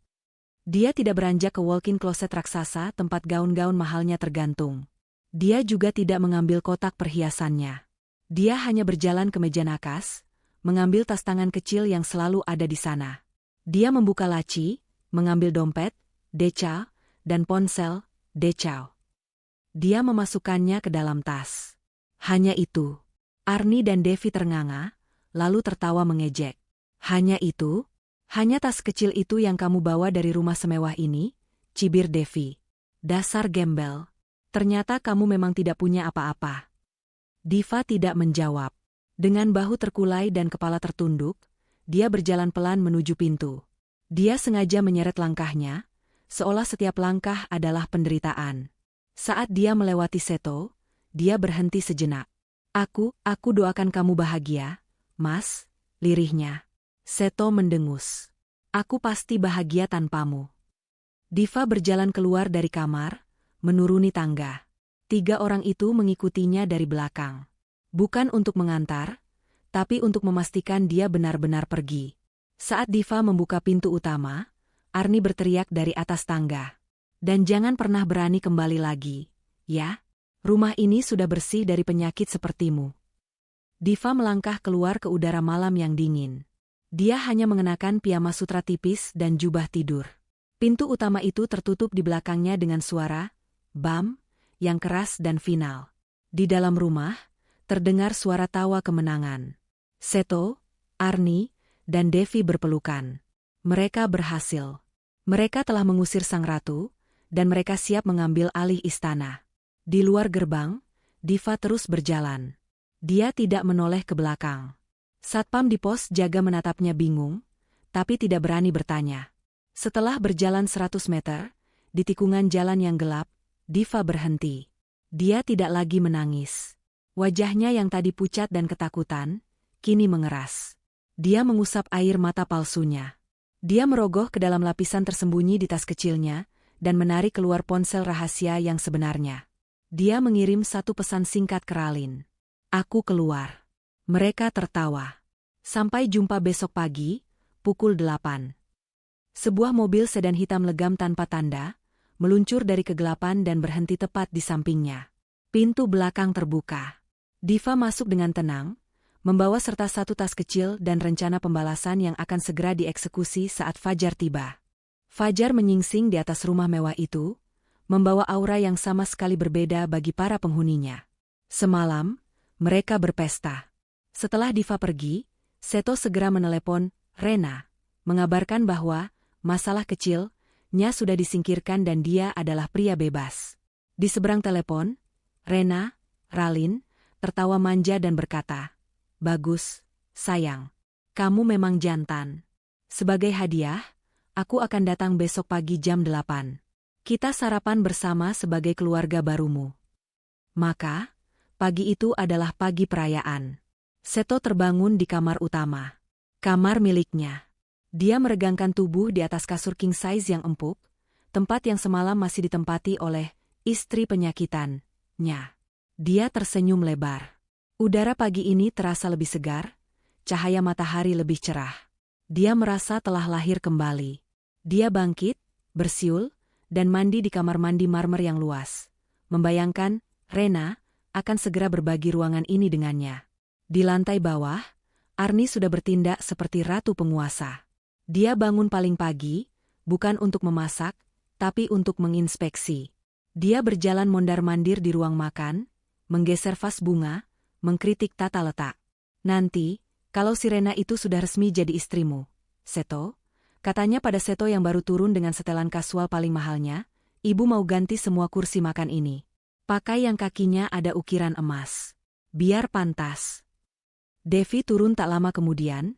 Dia tidak beranjak ke walk-in closet raksasa tempat gaun-gaun mahalnya tergantung. Dia juga tidak mengambil kotak perhiasannya. Dia hanya berjalan ke meja nakas, mengambil tas tangan kecil yang selalu ada di sana. Dia membuka laci, mengambil dompet, decal, dan ponsel, decal. Dia memasukkannya ke dalam tas. Hanya itu. Arni dan Devi ternganga, lalu tertawa mengejek. Hanya itu? Hanya tas kecil itu yang kamu bawa dari rumah semewah ini? Cibir Devi. Dasar gembel. Ternyata kamu memang tidak punya apa-apa. Diva tidak menjawab. Dengan bahu terkulai dan kepala tertunduk, dia berjalan pelan menuju pintu. Dia sengaja menyeret langkahnya, seolah setiap langkah adalah penderitaan. Saat dia melewati Seto, dia berhenti sejenak. Aku doakan kamu bahagia, Mas, lirihnya. Seto mendengus. Aku pasti bahagia tanpamu. Diva berjalan keluar dari kamar, menuruni tangga. 3 orang itu mengikutinya dari belakang. Bukan untuk mengantar, tapi untuk memastikan dia benar-benar pergi. Saat Diva membuka pintu utama, Arni berteriak dari atas tangga. Dan jangan pernah berani kembali lagi, ya? Rumah ini sudah bersih dari penyakit sepertimu. Diva melangkah keluar ke udara malam yang dingin. Dia hanya mengenakan piyama sutra tipis dan jubah tidur. Pintu utama itu tertutup di belakangnya dengan suara bam yang keras dan final. Di dalam rumah, terdengar suara tawa kemenangan. Seto, Arni, dan Devi berpelukan. Mereka berhasil. Mereka telah mengusir sang ratu, dan mereka siap mengambil alih istana. Di luar gerbang, Diva terus berjalan. Dia tidak menoleh ke belakang. Satpam di pos jaga menatapnya bingung, tapi tidak berani bertanya. Setelah berjalan 100 meter, di tikungan jalan yang gelap, Diva berhenti. Dia tidak lagi menangis. Wajahnya yang tadi pucat dan ketakutan, kini mengeras. Dia mengusap air mata palsunya. Dia merogoh ke dalam lapisan tersembunyi di tas kecilnya, dan menarik keluar ponsel rahasia yang sebenarnya. Dia mengirim satu pesan singkat ke Ralin. Aku keluar. Mereka tertawa. Sampai jumpa besok pagi, pukul 8. Sebuah mobil sedan hitam legam tanpa tanda, meluncur dari kegelapan dan berhenti tepat di sampingnya. Pintu belakang terbuka. Diva masuk dengan tenang, membawa serta satu tas kecil dan rencana pembalasan yang akan segera dieksekusi saat Fajar tiba. Fajar menyingsing di atas rumah mewah itu, membawa aura yang sama sekali berbeda bagi para penghuninya. Semalam, mereka berpesta. Setelah Diva pergi, Seto segera menelepon Rena, mengabarkan bahwa masalah kecilnya sudah disingkirkan dan dia adalah pria bebas. Di seberang telepon, Rena, Ralin, tertawa manja dan berkata, "Bagus, sayang. Kamu memang jantan. Sebagai hadiah, aku akan datang besok pagi jam 8. Kita sarapan bersama sebagai keluarga barumu." Maka, pagi itu adalah pagi perayaan. Seto terbangun di kamar utama. Kamar miliknya. Dia meregangkan tubuh di atas kasur king size yang empuk, tempat yang semalam masih ditempati oleh istri penyakitannya. Dia tersenyum lebar. Udara pagi ini terasa lebih segar, cahaya matahari lebih cerah. Dia merasa telah lahir kembali. Dia bangkit, bersiul, dan mandi di kamar mandi marmer yang luas. Membayangkan, Rena akan segera berbagi ruangan ini dengannya. Di lantai bawah, Arni sudah bertindak seperti ratu penguasa. Dia bangun paling pagi, bukan untuk memasak, tapi untuk menginspeksi. Dia berjalan mondar-mandir di ruang makan, menggeser vas bunga, mengkritik tata letak. Nanti, kalau si Rena itu sudah resmi jadi istrimu, Seto, katanya pada Seto yang baru turun dengan setelan kasual paling mahalnya, ibu mau ganti semua kursi makan ini. Pakai yang kakinya ada ukiran emas. Biar pantas. Devi turun tak lama kemudian,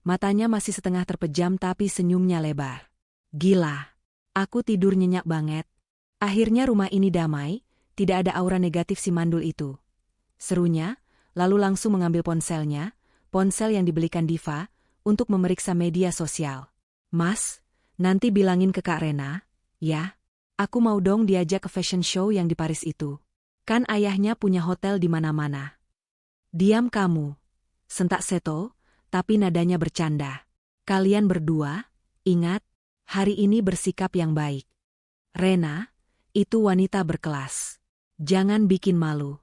matanya masih setengah terpejam tapi senyumnya lebar. Gila, aku tidur nyenyak banget. Akhirnya rumah ini damai, tidak ada aura negatif si mandul itu. Serunya, lalu langsung mengambil ponselnya, ponsel yang dibelikan Diva, untuk memeriksa media sosial. Mas, nanti bilangin ke Kak Rena, ya. Aku mau dong diajak ke fashion show yang di Paris itu. Kan ayahnya punya hotel di mana-mana. Diam kamu. Sentak Seto, tapi nadanya bercanda. Kalian berdua, ingat, hari ini bersikap yang baik. Rena, itu wanita berkelas. Jangan bikin malu.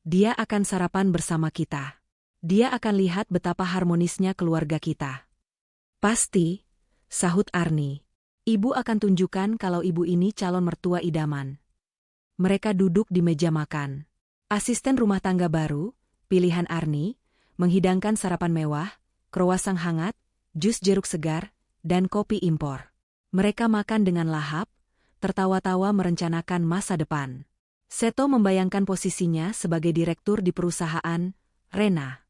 Dia akan sarapan bersama kita. Dia akan lihat betapa harmonisnya keluarga kita. Pasti, sahut Arni. Ibu akan tunjukkan kalau ibu ini calon mertua idaman. Mereka duduk di meja makan. Asisten rumah tangga baru, pilihan Arni, menghidangkan sarapan mewah, kroasang hangat, jus jeruk segar, dan kopi impor. Mereka makan dengan lahap, tertawa-tawa merencanakan masa depan. Seto membayangkan posisinya sebagai direktur di perusahaan Rena.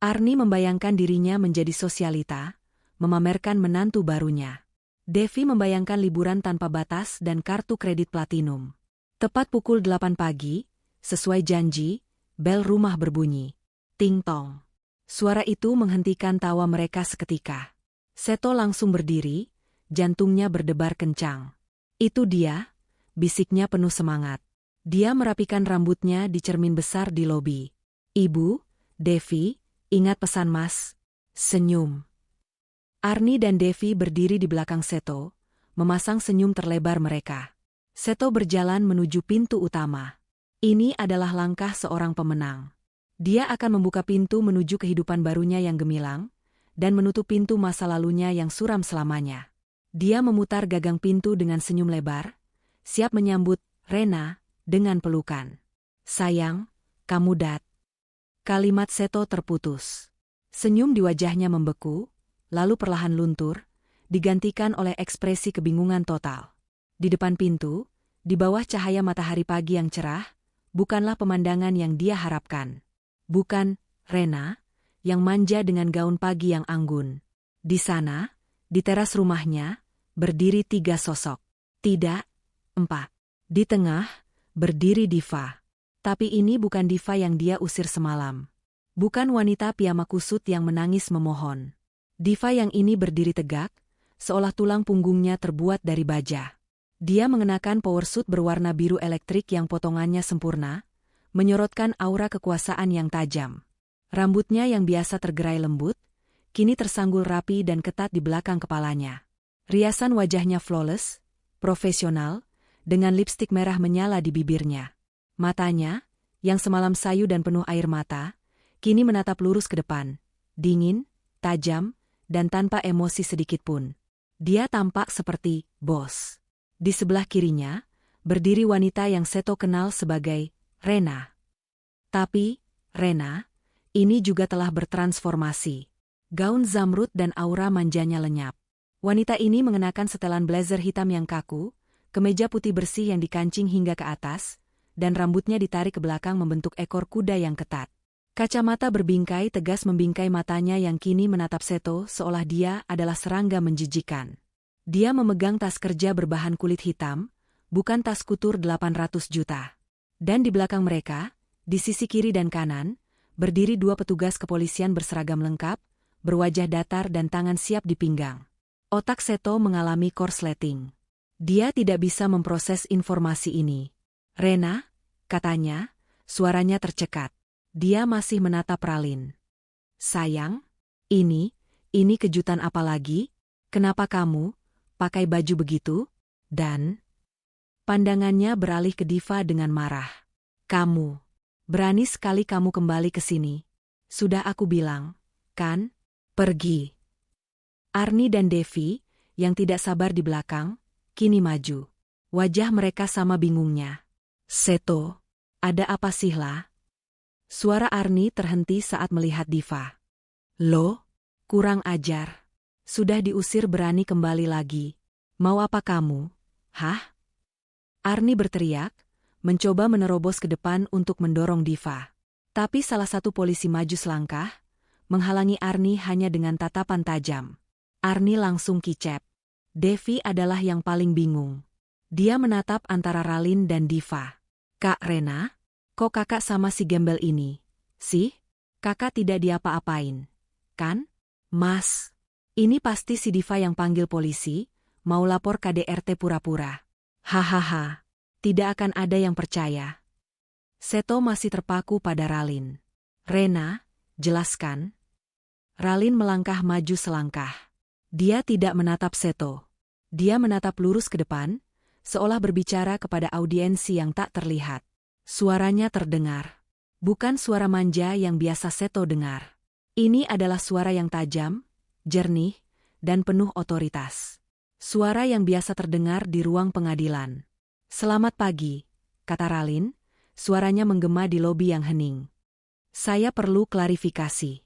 Arni membayangkan dirinya menjadi sosialita, memamerkan menantu barunya. Devi membayangkan liburan tanpa batas dan kartu kredit platinum. Tepat pukul 8 pagi, sesuai janji, bel rumah berbunyi. Ting-tong. Suara itu menghentikan tawa mereka seketika. Seto langsung berdiri, jantungnya berdebar kencang. Itu dia, bisiknya penuh semangat. Dia merapikan rambutnya di cermin besar di lobi. Ibu, Devi, ingat pesan Mas. Senyum. Arni dan Devi berdiri di belakang Seto, memasang senyum terlebar mereka. Seto berjalan menuju pintu utama. Ini adalah langkah seorang pemenang. Dia akan membuka pintu menuju kehidupan barunya yang gemilang, dan menutup pintu masa lalunya yang suram selamanya. Dia memutar gagang pintu dengan senyum lebar, siap menyambut Rena dengan pelukan. Sayang, kamu dat. Kalimat Seto terputus. Senyum di wajahnya membeku, lalu perlahan luntur, digantikan oleh ekspresi kebingungan total. Di depan pintu, di bawah cahaya matahari pagi yang cerah, bukanlah pemandangan yang dia harapkan. Bukan Rena, yang manja dengan gaun pagi yang anggun. Di sana, di teras rumahnya, berdiri 3 sosok. Tidak, 4. Di tengah, berdiri Diva. Tapi ini bukan Diva yang dia usir semalam. Bukan wanita piyama kusut yang menangis memohon. Diva yang ini berdiri tegak, seolah tulang punggungnya terbuat dari baja. Dia mengenakan powersuit berwarna biru elektrik yang potongannya sempurna, menyorotkan aura kekuasaan yang tajam. Rambutnya yang biasa tergerai lembut, kini tersanggul rapi dan ketat di belakang kepalanya. Riasan wajahnya flawless, profesional, dengan lipstik merah menyala di bibirnya. Matanya, yang semalam sayu dan penuh air mata, kini menatap lurus ke depan, dingin, tajam, dan tanpa emosi sedikitpun. Dia tampak seperti bos. Di sebelah kirinya, berdiri wanita yang Seto kenal sebagai Rena. Tapi, Rena, ini juga telah bertransformasi. Gaun zamrud dan aura manjanya lenyap. Wanita ini mengenakan setelan blazer hitam yang kaku, kemeja putih bersih yang dikancing hingga ke atas, dan rambutnya ditarik ke belakang membentuk ekor kuda yang ketat. Kacamata berbingkai tegas membingkai matanya yang kini menatap Seto seolah dia adalah serangga menjijikan. Dia memegang tas kerja berbahan kulit hitam, bukan tas kutur 800 juta. Dan di belakang mereka, di sisi kiri dan kanan, berdiri 2 petugas kepolisian berseragam lengkap, berwajah datar dan tangan siap di pinggang. Otak Seto mengalami korsleting. Dia tidak bisa memproses informasi ini. Rena, katanya, suaranya tercekat. Dia masih menatap Ralin. Sayang, ini kejutan apa lagi? Kenapa kamu pakai baju begitu? Dan pandangannya beralih ke Diva dengan marah. Kamu, berani sekali kamu kembali ke sini. Sudah aku bilang, kan? Pergi. Arni dan Devi, yang tidak sabar di belakang, kini maju. Wajah mereka sama bingungnya. Seto, ada apa sih lah? Suara Arni terhenti saat melihat Diva. Loh, kurang ajar. Sudah diusir berani kembali lagi. Mau apa kamu? Hah? Arni berteriak, mencoba menerobos ke depan untuk mendorong Diva. Tapi salah satu polisi maju selangkah, menghalangi Arni hanya dengan tatapan tajam. Arni langsung kicep. Devi adalah yang paling bingung. Dia menatap antara Ralin dan Diva. Kak Rena, kok kakak sama si gembel ini? Sih, kakak tidak diapa-apain, kan? Mas, ini pasti si Diva yang panggil polisi, mau lapor KDRT pura-pura. Hahaha, tidak akan ada yang percaya. Seto masih terpaku pada Ralin. Rena, jelaskan. Ralin melangkah maju selangkah. Dia tidak menatap Seto. Dia menatap lurus ke depan, seolah berbicara kepada audiensi yang tak terlihat. Suaranya terdengar. Bukan suara manja yang biasa Seto dengar. Ini adalah suara yang tajam, jernih, dan penuh otoritas. Suara yang biasa terdengar di ruang pengadilan. Selamat pagi, kata Ralin, suaranya menggema di lobi yang hening. Saya perlu klarifikasi.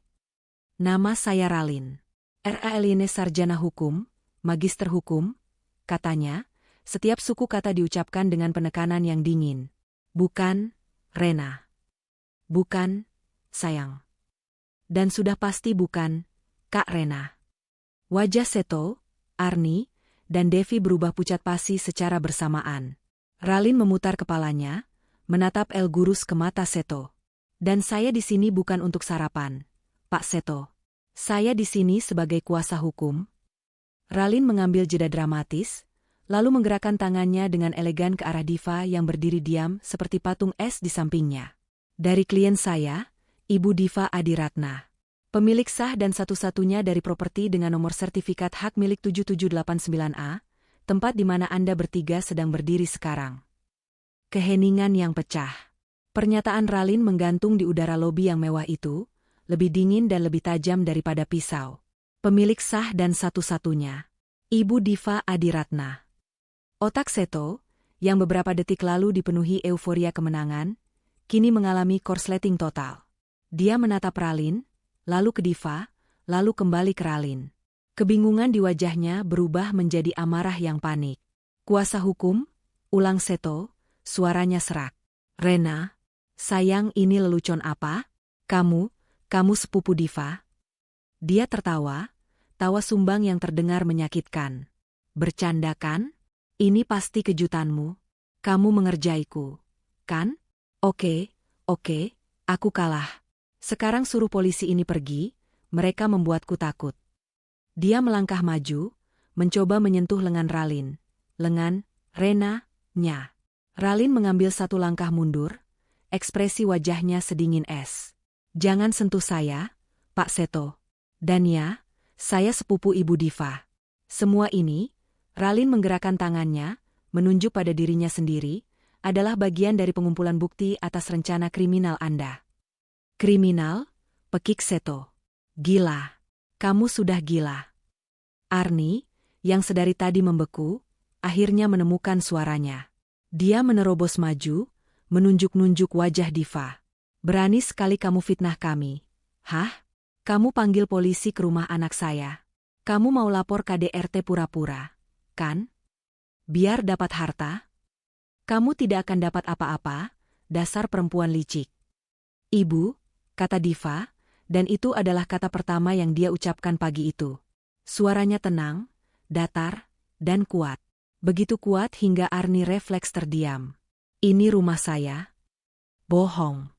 Nama saya Ralin. Raline sarjana hukum, magister hukum, katanya, setiap suku kata diucapkan dengan penekanan yang dingin. Bukan, Rena. Bukan, sayang. Dan sudah pasti bukan, Kak Rena. Wajah Seto, Arni, dan Devi berubah pucat pasi secara bersamaan. Ralin memutar kepalanya, menatap El Gurus ke mata Seto. Dan saya di sini bukan untuk sarapan, Pak Seto. Saya di sini sebagai kuasa hukum. Ralin mengambil jeda dramatis, lalu menggerakkan tangannya dengan elegan ke arah Diva yang berdiri diam seperti patung es di sampingnya. Dari klien saya, Ibu Diva Adiratna. Pemilik sah dan satu-satunya dari properti dengan nomor sertifikat hak milik 7789A, tempat di mana Anda bertiga sedang berdiri sekarang. Keheningan yang pecah. Pernyataan Ralin menggantung di udara lobi yang mewah itu, lebih dingin dan lebih tajam daripada pisau. Pemilik sah dan satu-satunya. Ibu Diva Adiratna. Otak Seto, yang beberapa detik lalu dipenuhi euforia kemenangan, kini mengalami korsleting total. Dia menatap Ralin, lalu ke Diva, lalu kembali ke Ralin. Kebingungan di wajahnya berubah menjadi amarah yang panik. Kuasa hukum, ulang Seto, suaranya serak. Rena, sayang, ini lelucon apa? Kamu sepupu Diva? Dia tertawa, tawa sumbang yang terdengar menyakitkan. Bercanda kan? Ini pasti kejutanmu. Kamu mengerjaiku, kan? Oke, aku kalah. Sekarang suruh polisi ini pergi, mereka membuatku takut. Dia melangkah maju, mencoba menyentuh lengan Ralin. Lengan, Rena, nya. Ralin mengambil satu langkah mundur, ekspresi wajahnya sedingin es. Jangan sentuh saya, Pak Seto. Dan ya, saya sepupu Ibu Diva. Semua ini, Ralin menggerakkan tangannya, menunjuk pada dirinya sendiri, adalah bagian dari pengumpulan bukti atas rencana kriminal Anda. Kriminal? Pekik Seto. Gila. Kamu sudah gila. Arni, yang sedari tadi membeku, akhirnya menemukan suaranya. Dia menerobos maju, menunjuk-nunjuk wajah Diva. Berani sekali kamu fitnah kami. Hah? Kamu panggil polisi ke rumah anak saya. Kamu mau lapor KDRT pura-pura, kan? Biar dapat harta? Kamu tidak akan dapat apa-apa, dasar perempuan licik. Ibu, kata Diva, dan itu adalah kata pertama yang dia ucapkan pagi itu. Suaranya tenang, datar, dan kuat. Begitu kuat hingga Arni refleks terdiam. Ini rumah saya? Bohong.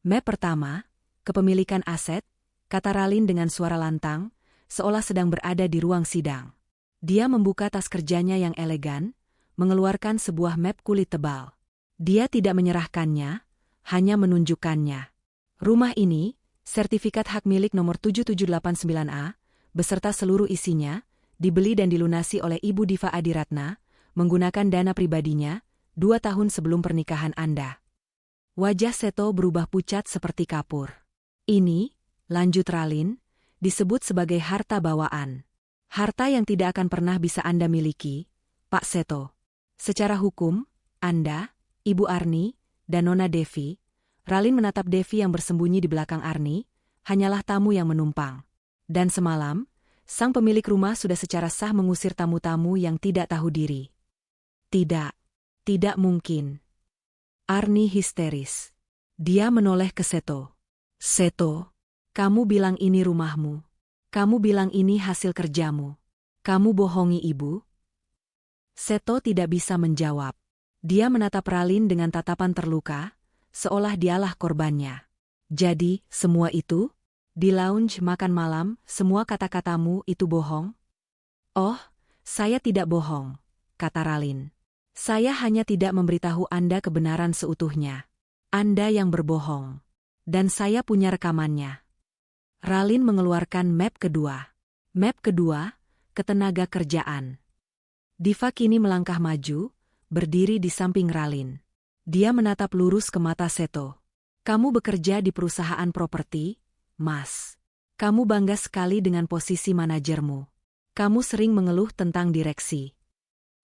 Map pertama, kepemilikan aset, kata Ralin dengan suara lantang, seolah sedang berada di ruang sidang. Dia membuka tas kerjanya yang elegan, mengeluarkan sebuah map kulit tebal. Dia tidak menyerahkannya, hanya menunjukkannya. Rumah ini, sertifikat hak milik nomor 7789A, beserta seluruh isinya, dibeli dan dilunasi oleh Ibu Diva Adiratna, menggunakan dana pribadinya, 2 tahun sebelum pernikahan Anda. Wajah Seto berubah pucat seperti kapur. Ini, lanjut Ralin, disebut sebagai harta bawaan. Harta yang tidak akan pernah bisa Anda miliki, Pak Seto. Secara hukum, Anda, Ibu Arni, dan Nona Devi, Ralin menatap Devi yang bersembunyi di belakang Arni, hanyalah tamu yang menumpang. Dan semalam, sang pemilik rumah sudah secara sah mengusir tamu-tamu yang tidak tahu diri. Tidak mungkin. Arni histeris. Dia menoleh ke Seto. Seto, kamu bilang ini rumahmu. Kamu bilang ini hasil kerjamu. Kamu bohongi ibu? Seto tidak bisa menjawab. Dia menatap Ralin dengan tatapan terluka, seolah dialah korbannya. Jadi, semua itu? Di lounge makan malam, semua kata-katamu itu bohong? Oh, saya tidak bohong, kata Ralin. Saya hanya tidak memberitahu Anda kebenaran seutuhnya. Anda yang berbohong. Dan saya punya rekamannya. Ralin mengeluarkan map kedua. Map kedua, ketenaga kerjaan. Diva kini melangkah maju, berdiri di samping Ralin. Dia menatap lurus ke mata Seto. Kamu bekerja di perusahaan properti, Mas. Kamu bangga sekali dengan posisi manajermu. Kamu sering mengeluh tentang direksi.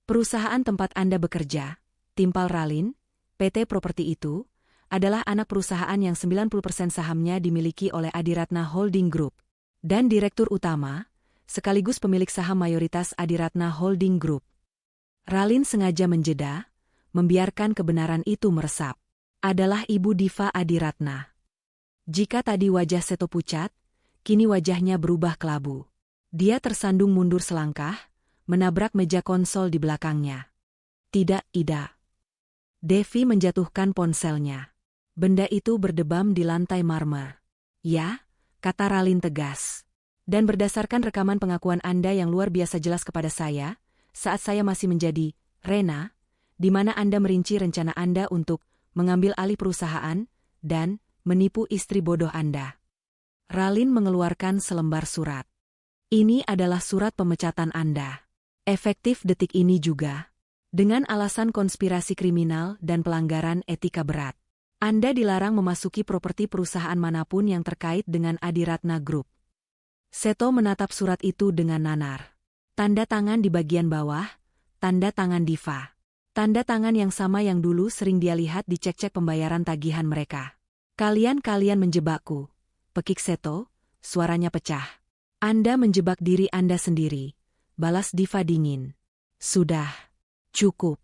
Perusahaan tempat Anda bekerja, timpal Ralin, PT Properti itu, adalah anak perusahaan yang 90% sahamnya dimiliki oleh Adiratna Holding Group. Dan direktur utama, sekaligus pemilik saham mayoritas Adiratna Holding Group. Ralin sengaja menjeda, membiarkan kebenaran itu meresap. Adalah Ibu Diva Adiratna. Jika tadi wajah Seto pucat, kini wajahnya berubah kelabu. Dia tersandung mundur selangkah, menabrak meja konsol di belakangnya. Tidak. Devi menjatuhkan ponselnya. Benda itu berdebam di lantai marmer. Ya, kata Ralin tegas. Dan berdasarkan rekaman pengakuan Anda yang luar biasa jelas kepada saya, saat saya masih menjadi Rena, di mana Anda merinci rencana Anda untuk mengambil alih perusahaan dan menipu istri bodoh Anda. Ralin mengeluarkan selembar surat. Ini adalah surat pemecatan Anda. Efektif detik ini juga. Dengan alasan konspirasi kriminal dan pelanggaran etika berat. Anda dilarang memasuki properti perusahaan manapun yang terkait dengan Adiratna Group. Seto menatap surat itu dengan nanar. Tanda tangan di bagian bawah, tanda tangan Diva. Tanda tangan yang sama yang dulu sering dia lihat di cek-cek pembayaran tagihan mereka. Kalian menjebakku, pekik Seto, suaranya pecah. Anda menjebak diri Anda sendiri, balas Diva dingin. Sudah. Cukup.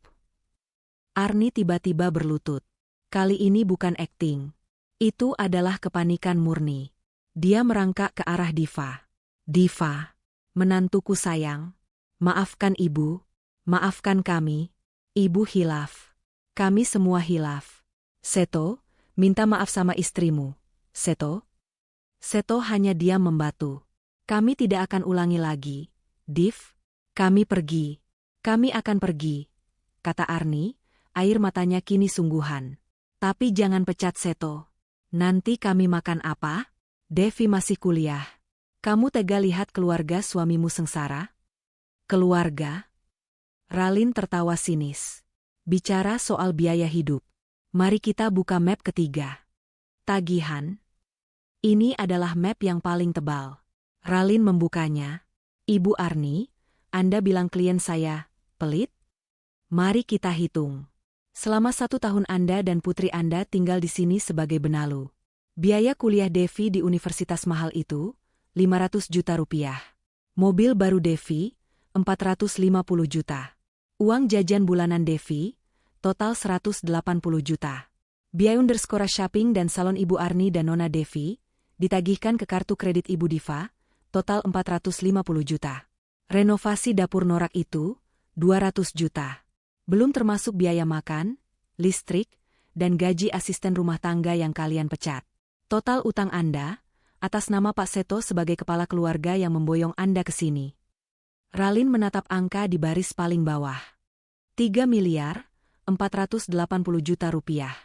Arni tiba-tiba berlutut. Kali ini bukan akting. Itu adalah kepanikan murni. Dia merangkak ke arah Diva. Diva, menantuku sayang. Maafkan ibu. Maafkan kami. Ibu hilaf. Kami semua hilaf. Seto, minta maaf sama istrimu. Seto? Seto hanya diam membatu. Kami tidak akan ulangi lagi. Div, kami pergi. Kami akan pergi, kata Arni, air matanya kini sungguhan. Tapi jangan pecat Seto. Nanti kami makan apa? Devi masih kuliah. Kamu tega lihat keluarga suamimu sengsara? Keluarga? Ralin tertawa sinis. Bicara soal biaya hidup. Mari kita buka map ketiga. Tagihan. Ini adalah map yang paling tebal. Ralin membukanya. Ibu Arni, Anda bilang klien saya pelit? Mari kita hitung. Selama 1 tahun Anda dan putri Anda tinggal di sini sebagai benalu. Biaya kuliah Devi di universitas mahal itu, 500 juta rupiah. Mobil baru Devi, 450 juta. Uang jajan bulanan Devi, total 180 juta. Biaya underskora shopping dan salon Ibu Arni dan Nona Devi, ditagihkan ke kartu kredit Ibu Diva, total 450 juta. Renovasi dapur norak itu, 200 juta. Belum termasuk biaya makan, listrik, dan gaji asisten rumah tangga yang kalian pecat. Total utang Anda, atas nama Pak Seto sebagai kepala keluarga yang memboyong Anda ke sini. Ralin menatap angka di baris paling bawah. 3 miliar, 480 juta rupiah.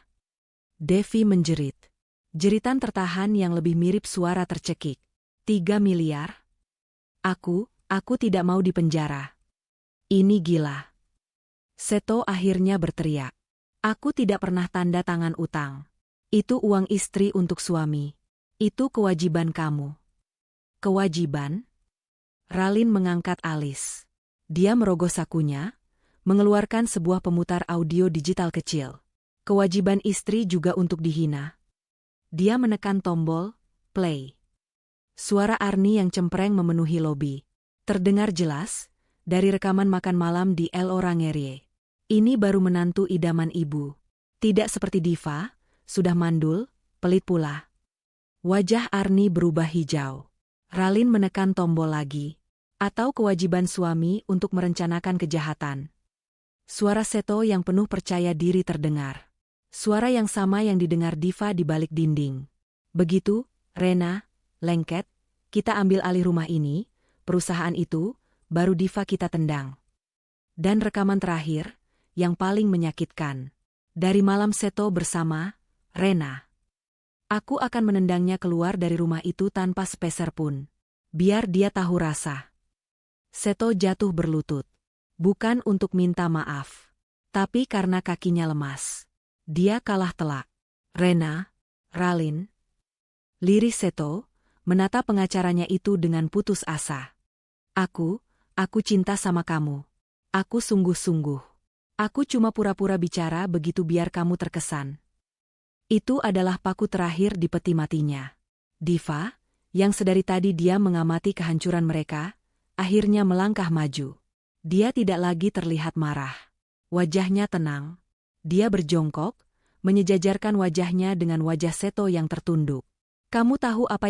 Devi menjerit. Jeritan tertahan yang lebih mirip suara tercekik. 3 miliar? Aku tidak mau dipenjara. Ini gila. Seto akhirnya berteriak. Aku tidak pernah tanda tangan utang. Itu uang istri untuk suami. Itu kewajiban kamu. Kewajiban? Ralin mengangkat alis. Dia merogoh sakunya, mengeluarkan sebuah pemutar audio digital kecil. Kewajiban istri juga untuk dihina. Dia menekan tombol play. Suara Arni yang cempreng memenuhi lobi. Terdengar jelas dari rekaman makan malam di El Orangerie. Ini baru menantu idaman ibu. Tidak seperti Diva, sudah mandul, pelit pula. Wajah Arni berubah hijau. Ralin menekan tombol lagi. Atau kewajiban suami untuk merencanakan kejahatan. Suara Seto yang penuh percaya diri terdengar. Suara yang sama yang didengar Diva di balik dinding. Begitu, Rena, lengket, kita ambil alih rumah ini, perusahaan itu, baru Diva kita tendang. Dan rekaman terakhir, yang paling menyakitkan. Dari malam Seto bersama Rena. Aku akan menendangnya keluar dari rumah itu tanpa sepeser pun. Biar dia tahu rasa. Seto jatuh berlutut. Bukan untuk minta maaf. Tapi karena kakinya lemas. Dia kalah telak. Rena, Ralin. Lirih Seto, menatap pengacaranya itu dengan putus asa. Aku cinta sama kamu. Aku sungguh-sungguh. Aku cuma pura-pura bicara begitu biar kamu terkesan. Itu adalah paku terakhir di peti matinya. Diva, yang sedari tadi dia mengamati kehancuran mereka, akhirnya melangkah maju. Dia tidak lagi terlihat marah. Wajahnya tenang. Dia berjongkok, menyejajarkan wajahnya dengan wajah Seto yang tertunduk. Kamu tahu apa